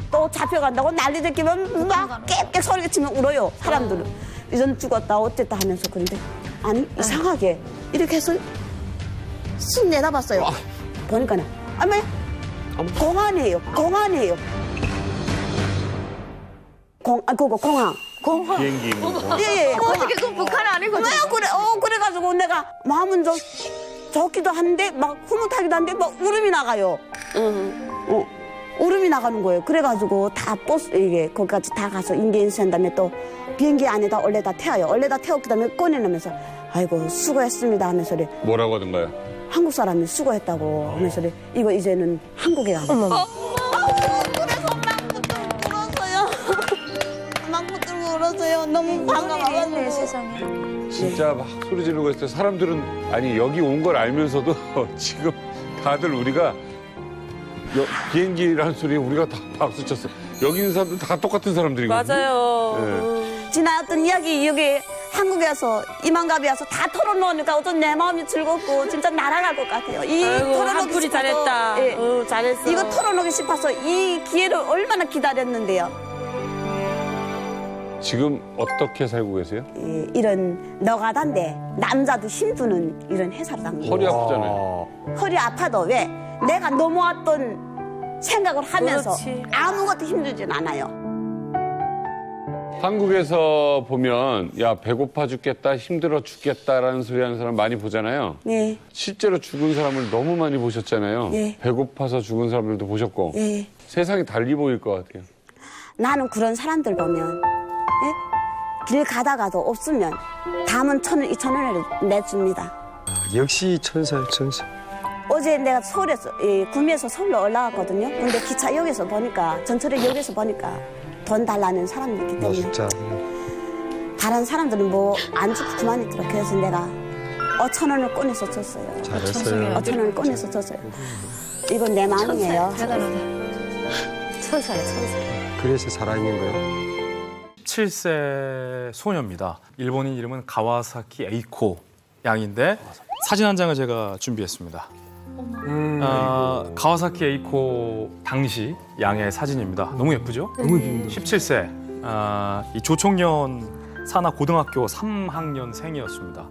또 잡혀간다고 난리 제끼면 막 깨깨 소리가 치면 울어요. 사람들은 이전 죽었다 어쨌다 하면서. 그런데 아니 이상하게 이렇게 해서 쑥 내다봤어요. 보니까는 아마 공항이에요. 그거 공항. 비행기 있는 거. 예. 어떻게 그 북한 아니고? 그래가지고 내가 마음은 좀 좋기도 한데 막 흐뭇하기도 한데 막 울음이 나가요. 울음이 나가는 거예요. 그래가지고 다 버스 이게 거기까지 다 가서 인계인수한 다음에 또 비행기 안에다 원래다 태워요. 원래다 태웠기 그다음에 꺼내놓으면서 아이고 수고했습니다 하면서 뭐라고 하던가요? 한국 사람이 수고했다고 하면서 이거 이제는 한국에 가면. 그래서 막 울었어요. 너무 반가워가지고. 세상에. 진짜 막 소리 지르고 있을 때 사람들은 아니 여기 온 걸 알면서도 지금 다들 우리가 비행기라는 소리에 우리가 다 박수 쳤어. 여기 있는 사람들 다 똑같은 사람들이거든요. 맞아요. 네. 지나갔던 이야기 여기 한국에서 이만갑에 와서 다 털어놓으니까 어떤 내 마음이 즐겁고 진짜 날아갈 것 같아요. 이 털어놓기 한풀이 싶어서, 잘했다. 예. 잘했어. 이거 털어놓기 싶어서 이 기회를 얼마나 기다렸는데요. 지금 어떻게 살고 계세요? 이런 너가단데 남자도 힘드는 이런 회사를 단 거예요. 허리 아프잖아요. 허리 아파도 왜 내가 넘어왔던 생각을 하면서 그렇지. 아무것도 힘들진 않아요. 한국에서 보면 야 배고파 죽겠다 힘들어 죽겠다라는 소리 하는 사람 많이 보잖아요. 네. 실제로 죽은 사람을 너무 많이 보셨잖아요. 네. 배고파서 죽은 사람들도 보셨고 네. 세상이 달리 보일 것 같아요. 나는 그런 사람들 보면 길 가다가도 없으면 담은 1,000원, 2,000원을 내줍니다. 역시 천사예요, 천사. 어제 내가 서울에서 구미에서 서울로 올라갔거든요. 근데 기차역에서 보니까 전철역에서 보니까 돈 달라는 사람이 있기 때문에 진짜. 다른 사람들은 뭐 안 주고 그만이더라. 그래서 내가 5,000원을 꺼내서 줬어요. 잘했어요. 5,000원을 꺼내서 줬어요. 이건 내 마음이에요. 천사야, 천사. 그래서 살아있는 거예요. 17세 소녀입니다. 일본인 이름은 가와사키 에이코 양인데 사진 한 장을 제가 준비했습니다. 가와사키 에이코 당시 양의 사진입니다. 너무 예쁘죠? 너무 예쁩니다. 17세 이 조총련 산하 고등학교 3학년생이었습니다.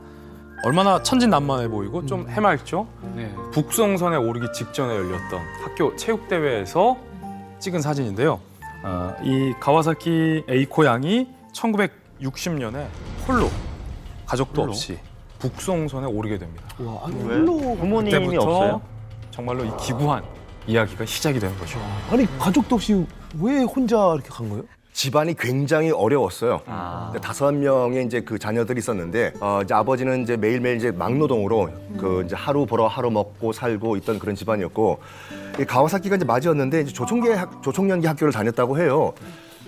얼마나 천진난만해 보이고 좀 해맑죠? 북송선에 오르기 직전에 열렸던 학교 체육대회에서 찍은 사진인데요. 이 가와사키 에이코 양이 1960년에 홀로 가족도 없이 북송선에 오르게 됩니다. 와, 아니, 부모님이 없어요? 정말로 이 기구한 이야기가 시작이 되는 거죠. 아니 가족도 없이 왜 혼자 이렇게 간 거예요? 집안이 굉장히 어려웠어요. 5명의 이제 그 자녀들이 있었는데 이제 아버지는 이제 매일매일 이제 막노동으로 그 이제 하루 벌어 하루 먹고 살고 있던 그런 집안이었고 이 가와사키가 이제 맞이었는데 이제 조총련기 학교를 다녔다고 해요.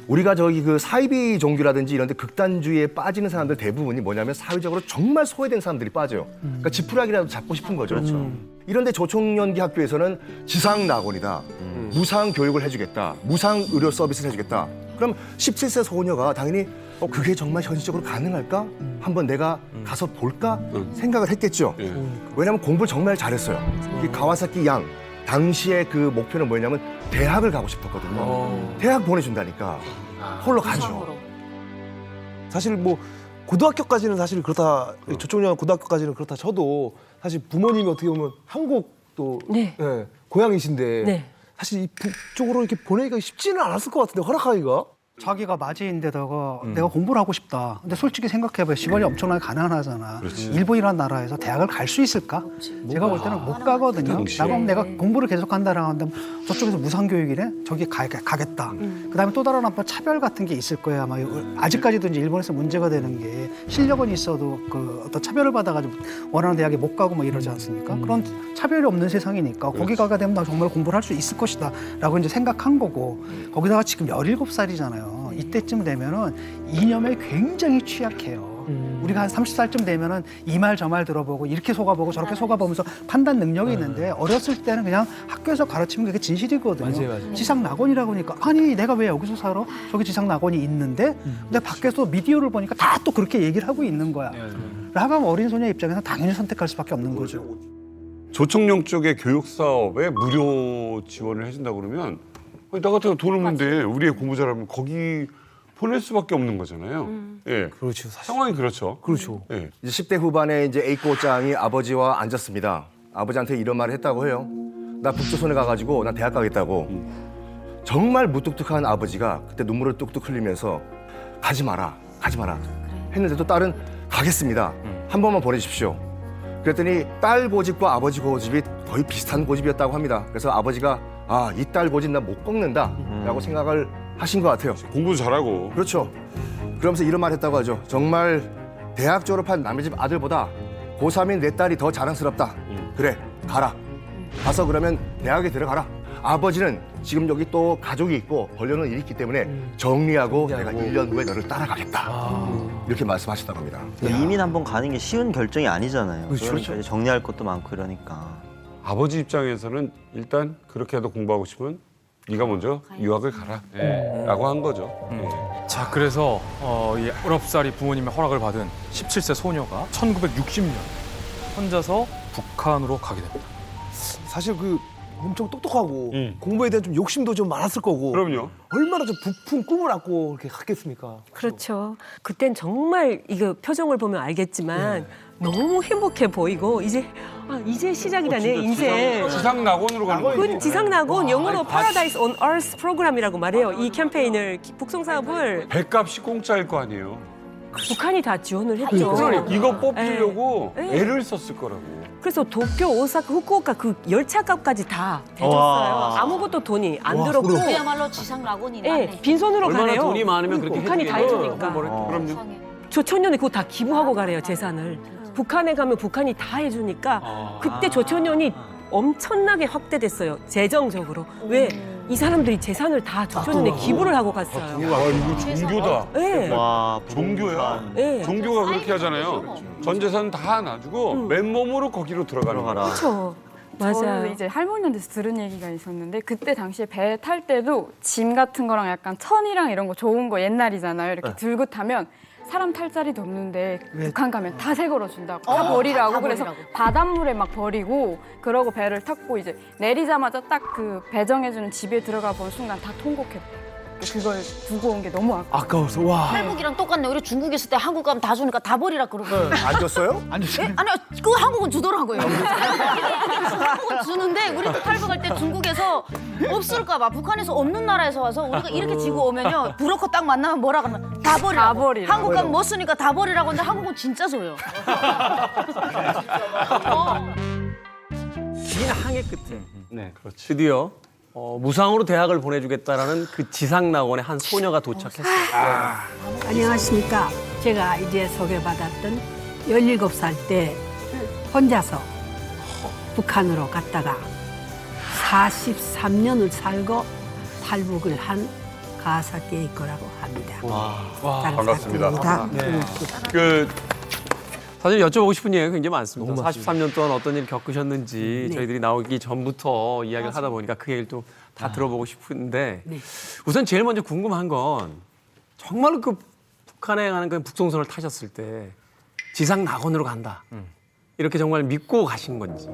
우리가 저기 그 사이비 종교라든지 이런 데 극단주의에 빠지는 사람들 대부분이 뭐냐면 사회적으로 정말 소외된 사람들이 빠져요. 그러니까 지푸라기라도 잡고 싶은 거죠. 이런데 조총련기 학교에서는 지상낙원이다. 무상 교육을 해주겠다. 무상 의료 서비스를 해주겠다. 그럼 17세 소녀가 당연히 그게 정말 현실적으로 가능할까? 한번 내가 가서 볼까? 생각을 했겠죠. 왜냐하면 공부를 정말 잘했어요. 이 가와사키 양 당시에 그 목표는 뭐냐면 대학을 가고 싶었거든요. 대학 보내준다니까. 홀로 가죠. 사실 뭐 고등학교까지는 사실 그렇다. 조총련 고등학교까지는 그렇다 쳐도 사실 부모님이 어떻게 보면 한국도 고향이신데 사실 이 북쪽으로 이렇게 보내기가 쉽지는 않았을 것 같은데 허락하기가. 자기가 맞이인데다가 내가 공부를 하고 싶다. 근데 솔직히 생각해봐요. 집안이 엄청나게 가난하잖아. 일본이라는 나라에서 대학을 갈 수 있을까? 제가 볼 때는 못 가거든요. 나가면 내가 공부를 계속한다라고 한다면 저쪽에서 무상교육이래? 저기 가겠다. 그다음에 또 다른 한번 차별 같은 게 있을 거예요. 아마 아직까지도 이제 일본에서 문제가 되는 게 실력은 있어도 그 어떤 차별을 받아가지고 원하는 대학에 못 가고 뭐 이러지 않습니까? 그런 차별이 없는 세상이니까 거기 가게 되면 나 정말 공부를 할 수 있을 것이다 라고 이제 생각한 거고 거기다가 지금 17살이잖아요. 이때쯤 되면은 이념에 굉장히 취약해요. 우리가 한 30살쯤 되면은 이 말 저 말 들어보고 이렇게 속아보고 저렇게 속아보면서 판단 능력이 있는데 어렸을 때는 그냥 학교에서 가르치면 그게 진실이거든요. 맞아요. 지상낙원이라고 하니까 아니 내가 왜 여기서 살아? 저기 지상낙원이 있는데 근데 밖에서 미디어를 보니까 다 또 그렇게 얘기를 하고 있는 거야. 라고 하면 어린 소녀 입장에서 당연히 선택할 수밖에 없는 거죠. 조총련 쪽의 교육 사업에 무료 지원을 해준다 그러면 아니, 나 같은 돈을 문데 우리의 공부 잘하면 거기 보낼 수밖에 없는 거잖아요. 예, 그렇죠. 사실. 상황이 그렇죠. 그렇죠. 예. 이제 10대 후반에 이제 에이코 짱이 아버지와 앉았습니다. 아버지한테 이런 말을 했다고 해요. 나 북조선에 가가지고 나 대학 가겠다고. 정말 무뚝뚝한 아버지가 그때 눈물을 뚝뚝 흘리면서 가지 마라 했는데도 딸은 가겠습니다. 한 번만 보내주십시오. 그랬더니 딸 고집과 아버지 고집이 거의 비슷한 고집이었다고 합니다. 그래서 아버지가 이 딸 고집 나 못 꺾는다 라고 생각을 하신 것 같아요. 공부도 잘하고. 그렇죠. 그러면서 이런 말 했다고 하죠. 정말 대학 졸업한 남의 집 아들보다 고3인 내 딸이 더 자랑스럽다. 그래, 가라. 가서 그러면 대학에 들어가라. 아버지는 지금 여기 또 가족이 있고 벌려놓은 일이 있기 때문에 정리하고 내가 1년 후에 너를 따라가겠다. 이렇게 말씀하셨다고 합니다. 이민 한번 가는 게 쉬운 결정이 아니잖아요. 그렇죠. 그러니까 이제 정리할 것도 많고 이러니까. 아버지 입장에서는 일단 그렇게 해도 공부하고 싶으면 네가 먼저 유학을 가라 라고 한 거죠. 자, 그래서 이 19살이 부모님의 허락을 받은 17세 소녀가 1960년 혼자서 북한으로 가게 됩니다. 사실 그 엄청 똑똑하고 공부에 대한 좀 욕심도 좀 많았을 거고. 그럼요. 얼마나 좀 부푼 꿈을 안고 이렇게 갔겠습니까? 그렇죠. 그땐 정말 이거 표정을 보면 알겠지만 너무 행복해 보이고 이제 시작이다 내 인생. 지상낙원으로 가는 거예요. 지상낙원 영어로 Paradise on Earth 프로그램이라고 말해요. 이 캠페인을 북송 사업을 배값이 공짜일 거 아니에요. 북한이 다 지원을 했죠. 이거 뽑히려고 네. 애를 썼을 거라고. 그래서 도쿄, 오사카, 후쿠오카 그 열차값까지 다 대줬어요. 아무것도 돈이 안 들었고. 그야말로 지상낙원이네. 네, 빈손으로 얼마나 가래요. 돈이 많으면 그렇게 북한이 다 해주니까. 그럼요. 조천년에 그거 다 기부하고 가래요, 재산을. 북한에 가면 북한이 다 해주니까 그때 조천년이 엄청나게 확대됐어요, 재정적으로. 왜? 이 사람들이 재산을 다 조천년에 기부를 하고 갔어요. 이거 종교다. 네. 와, 종교야. 네. 종교가 그렇게 하잖아요. 전 재산 다 놔주고 맨몸으로 거기로 들어가는 거야. 그렇죠. 맞아요. 저는 이제 할머니한테서 들은 얘기가 있었는데 그때 당시에 배 탈 때도 짐 같은 거랑 약간 천이랑 이런 거 좋은 거 옛날이잖아요. 이렇게 들고 타면 사람 탈 자리도 없는데 북한 가면 다 새 걸어 준다고. 다 버리라고. 다 그래서 버리라고. 바닷물에 막 버리고 그러고 배를 탔고 이제 내리자마자 딱 그 배정해주는 집에 들어가 본 순간 다 통곡했대. 그걸 두고 온 게 너무 아까워서 와. 탈북이랑 똑같네. 우리 중국에 있을 때 한국 가면 다 주니까 다 버리라 그러고. 안 줬어요? 안 줬어요? 아니, 그 한국은 주더라고요. 한국은 주는데 우리 탈북할 때 중국에서 없을까 봐. 북한에서 없는 나라에서 와서 우리가 이렇게 지고 오면요. 브로커 딱 만나면 뭐라 그러면 다 버리라고. 다 버리라고. 한국 가면 못 쓰니까 다 버리라고 하는데 한국은 진짜 줘요. 긴 항해 끝에 네, 드디어 무상으로 대학을 보내주겠다라는 그 지상낙원의 한 소녀가 도착했어요. 안녕하십니까. 제가 이제 소개받았던 17살 때 혼자서 북한으로 갔다가 43년을 살고 탈북을 한 가와사키 에이코라고 합니다. 반갑습니다. 네. 사실 여쭤보고 싶은 얘기가 굉장히 많습니다. 43년 동안 어떤 일 겪으셨는지 네. 저희들이 나오기 전부터 이야기를 하다 보니까 그 얘기를 또 다 들어보고 싶은데 네. 우선 제일 먼저 궁금한 건 정말로 그 북한에 가는 그 북송선을 타셨을 때 지상 낙원으로 간다. 이렇게 정말 믿고 가신 건지.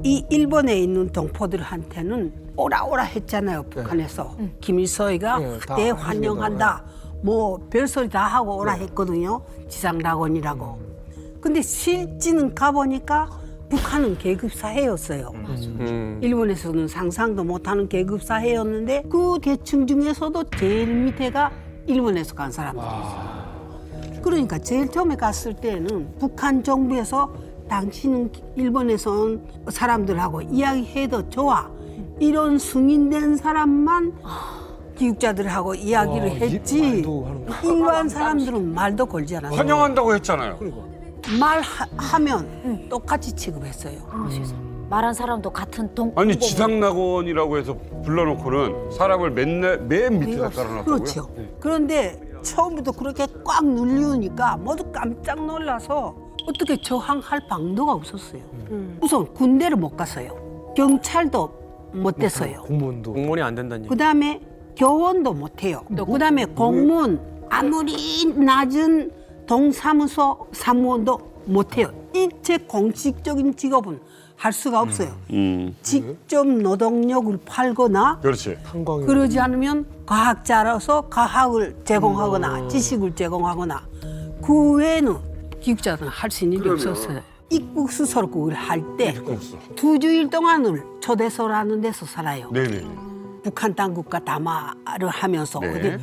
이 일본에 있는 동포들한테는 오라오라 했잖아요. 북한에서. 김일성이가 그때 환영한다. 뭐 별소리 다 하고 오라 했거든요. 지상낙원이라고. 근데 실제는 가보니까 북한은 계급사회였어요. 일본에서는 상상도 못하는 계급사회였는데 그 계층 중에서도 제일 밑에가 일본에서 간 사람들이 있어요. 그러니까 제일 처음에 갔을 때는 북한 정부에서 당신은 일본에서 온 사람들하고 이야기해도 좋아. 이런 승인된 사람만 기육자들하고 이야기를 했지. 일반 사람들은 말도 걸지 않았어요. 환영한다고 했잖아요. 말하면 똑같이 취급했어요. 말한 사람도 같은 아니 지상낙원이라고 해서 불러놓고는 사람을 맨 밑에다 깔아놨다고요? 그렇죠. 그런데 처음부터 그렇게 꽉 눌리우니까 모두 깜짝 놀라서 어떻게 저항할 방도가 없었어요. 우선 군대를 못 갔어요. 경찰도 못 됐어요. 공무원이 안 된다는 얘기. 그다음에 교원도 못 해요. 또 그다음에 공무원 아무리 낮은 동사무소 사무원도 못 해요. 일체 공식적인 직업은 할 수가 없어요. 직접 노동력을 팔거나 그렇지. 그러지 않으면 과학자라서 과학을 제공하거나 지식을 제공하거나 그 외에는 기육자는 할 수 있는 게 없었어요. 입국수설국을 할 때 2주일 동안을 초대소라는 데서 살아요. 네네. 북한 당국과 담화를 하면서 네. 어디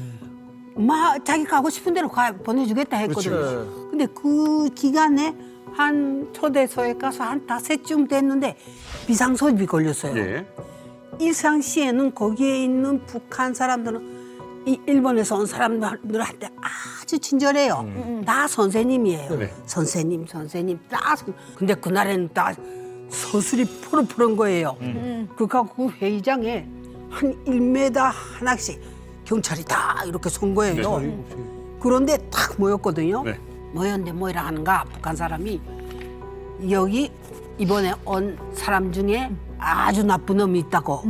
자기 가고 싶은 대로 보내주겠다 했거든요. 그렇죠. 근데 그 기간에 한 초대소에 가서 한 5쯤 됐는데 비상소집이 걸렸어요. 예. 일상시에는 거기에 있는 북한 사람들은 이 일본에서 온 사람들한테 아주 친절해요. 다 선생님이에요. 네. 선생님 다. 근데 그날에는 다 서술이 푸릇푸른 거예요. 그러니까 그 회의장에 한 1m 하나씩 경찰이 다 이렇게 선 거예요. 그런데 딱 모였거든요. 네. 모였는데 뭐라 하는가 북한 사람이 여기 이번에 온 사람 중에 아주 나쁜 놈이 있다고.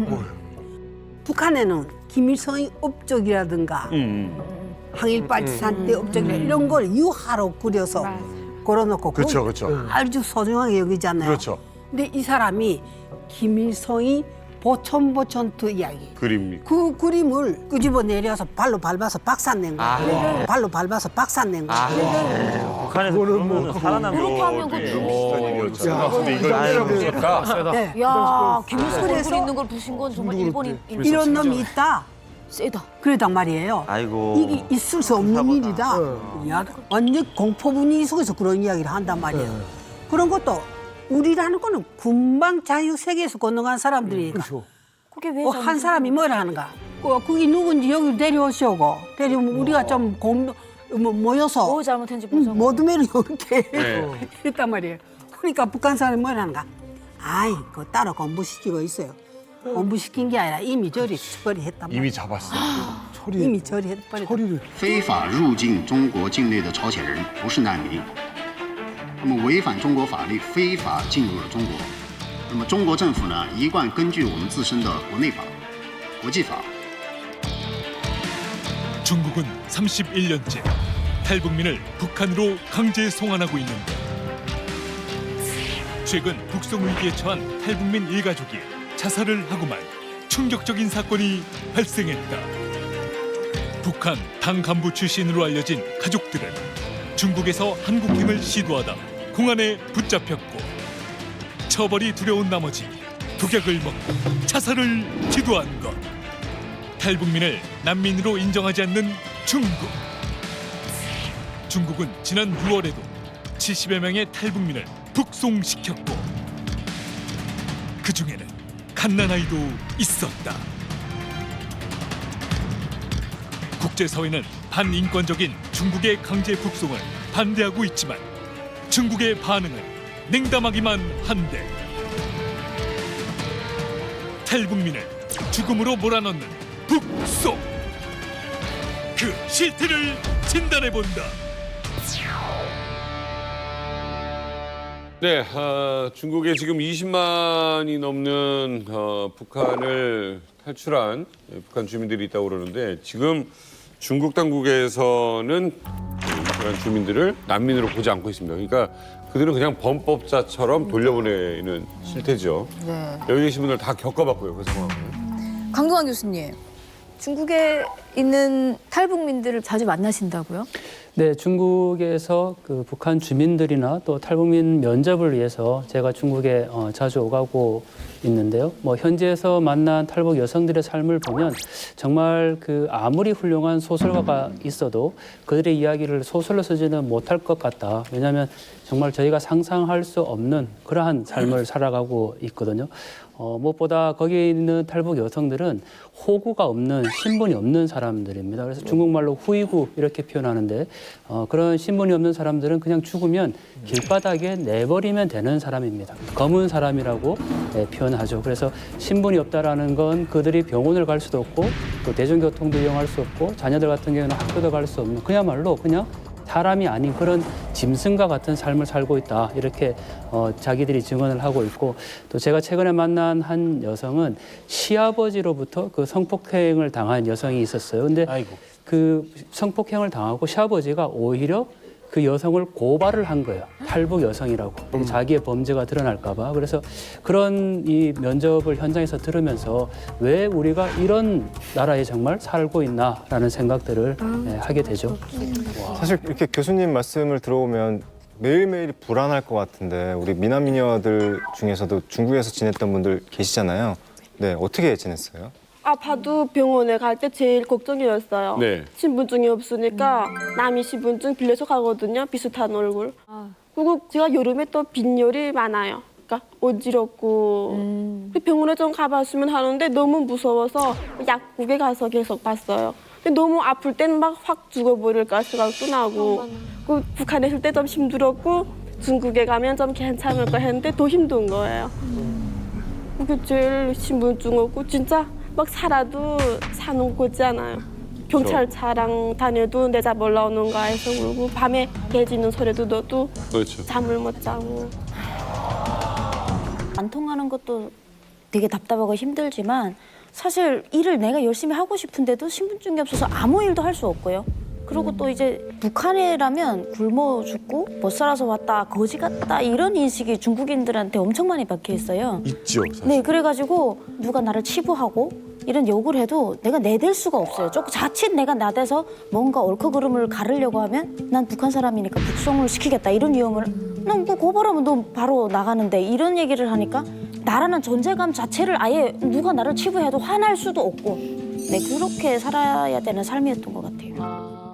북한에는 김일성의 업적이라든가 항일발산 때 업적이라 이런 걸 유화로 그려서 걸어놓고 그렇죠, 그렇죠. 아주 소중하게 여기잖아요. 그렇죠. 근데 이 사람이 김일성이 보천보천투 이야기. 그림입니까? 그 그림을 끄집어 내려서 발로 밟아서 박살낸 거예요. 발로 밟아서 박살낸 거예요. 북한에서 그러면 살아남고 그렇게 하면 그죠. 근데 이걸 무섭다. 네. 야, 김일성 그래서 얼굴 있는 걸 부신 건 정말 일본인. 이런 놈이 있다. 세다. 그러단 말이에요. 아이고. 이게 있을 수 없는 일이다. 야, 완전 공포 분위기 속에서 그런 이야기를 한단 말이에요. 그런 것도 우리라는 거는 금방 자유 세계에서 건너간 사람들이니까. 그게 왜 한 사람이 뭐라 하는가? 그게 누군지 여기 데려오시오고 데려오면 우리가 좀 모여서 뭐 잘못했는지 보자고. 모둠회를 이렇게 네. 했단 말이에요. 그러니까 북한 사람이 뭐라 하는가? 아이, 그거 따로 공부시키고 있어요. 공부시킨 게 아니라 이미 처리했단 말이에요. 이미 잡았어. 이미 처리했버렸다. 非法入境中国境内的朝鲜人不是难民，他们违反中国法律，非法进入了中国。那么中国政府呢，一贯根据我们自身的国内法、国际法。 중국은 31년째 탈북민을 북한으로 강제 송환하고 있는데 최근 북송 위기에 처한 탈북민 일가족이 자살을 하고만 충격적인 사건이 발생했다. 북한 당 간부 출신으로 알려진 가족들은 중국에서 한국행을 시도하다 공안에 붙잡혔고 처벌이 두려운 나머지 독약을 먹고 자살을 시도한 것. 탈북민을 난민으로 인정하지 않는 중국. 중국은 지난 6월에도 70여 명의 탈북민을 북송시켰고 그 중에는 갓난아이도 있었다. 국제사회는 반인권적인 중국의 강제 북송을 반대하고 있지만 중국의 반응은 냉담하기만 한데 탈북민을 죽음으로 몰아넣는 북송, 그 실태를 진단해본다. 네, 중국에 지금 20만이 넘는 북한을 탈출한 북한 주민들이 있다고 그러는데 지금 중국 당국에서는 북한 주민들을 난민으로 보지 않고 있습니다. 그러니까 그들은 그냥 범법자처럼 돌려보내는 실태죠. 네. 여기 계신 분들 다 겪어봤고요, 그 상황을. 강동원 교수님, 중국에 있는 탈북민들을 자주 만나신다고요? 네, 중국에서 그 북한 주민들이나 또 탈북민 면접을 위해서 제가 중국에 자주 오가고 있는데요. 뭐 현지에서 만난 탈북 여성들의 삶을 보면 정말 그 아무리 훌륭한 소설가가 있어도 그들의 이야기를 소설로 쓰지는 못할 것 같다. 왜냐하면 정말 저희가 상상할 수 없는 그러한 삶을 살아가고 있거든요. 무엇보다 거기에 있는 탈북 여성들은 호구가 없는, 신분이 없는 사람들입니다. 그래서 중국말로 후이구 이렇게 표현하는데 그런 신분이 없는 사람들은 그냥 죽으면 길바닥에 내버리면 되는 사람입니다. 검은 사람이라고 표현하죠. 그래서 신분이 없다라는 건 그들이 병원을 갈 수도 없고 또 대중교통도 이용할 수 없고 자녀들 같은 경우는 학교도 갈 수 없는 그야말로 그냥 사람이 아닌 그런 짐승과 같은 삶을 살고 있다. 이렇게 자기들이 증언을 하고 있고 또 제가 최근에 만난 한 여성은 시아버지로부터 그 성폭행을 당한 여성이 있었어요. 근데 그 성폭행을 당하고 시아버지가 오히려 그 여성을 고발을 한 거예요. 탈북 여성이라고. 자기의 범죄가 드러날까 봐. 그래서 그런 이 면접을 현장에서 들으면서 왜 우리가 이런 나라에 정말 살고 있나라는 생각들을 하게 되죠. 사실 이렇게 교수님 말씀을 들어보면 매일매일 불안할 것 같은데 우리 미남 미녀들 중에서도 중국에서 지냈던 분들 계시잖아요. 네, 어떻게 지냈어요? 아파도 병원에 갈 때 제일 걱정이었어요. 네. 신분증이 없으니까 남이 신분증 빌려서 가거든요. 비슷한 얼굴. 그리고 제가 여름에 또 빈혈이 많아요. 그러니까 어지럽고 병원에 좀 가봤으면 하는데 너무 무서워서 약국에 가서 계속 봤어요. 근데 너무 아플 때는 막 확 죽어버릴까 생각도 나고 그 북한에 있을 때 좀 힘들었고 중국에 가면 좀 괜찮을 거 했는데 더 힘든 거예요. 그게 제일 신분증 없고 진짜 막 살아도 사는 곳이 않아요. 경찰차랑 다녀도 내 잡 올라오는가 해서 그러고 밤에 개 짖는 소리도 너도 그렇죠. 잠을 못 자고. 안 통하는 것도 되게 답답하고 힘들지만 사실 일을 내가 열심히 하고 싶은데도 신분증이 없어서 아무 일도 할 수 없고요. 그리고 또 이제 북한이라면 굶어 죽고 못 살아서 왔다, 거지 같다 이런 인식이 중국인들한테 엄청 많이 박혀 있어요. 있죠. 사실. 네, 그래가지고 누가 나를 치부하고 이런 욕을 해도 내가 내댈 수가 없어요. 조금 자칫 내가 나대서 뭔가 옳고-그름을 가르려고 하면 난 북한 사람이니까 북송을 시키겠다 이런 위험을 난 뭐 고발하면 너 바로 나가는데 이런 얘기를 하니까 나라는 존재감 자체를 아예 누가 나를 치부해도 화날 수도 없고 네, 그렇게 살아야 되는 삶이었던 것 같아요.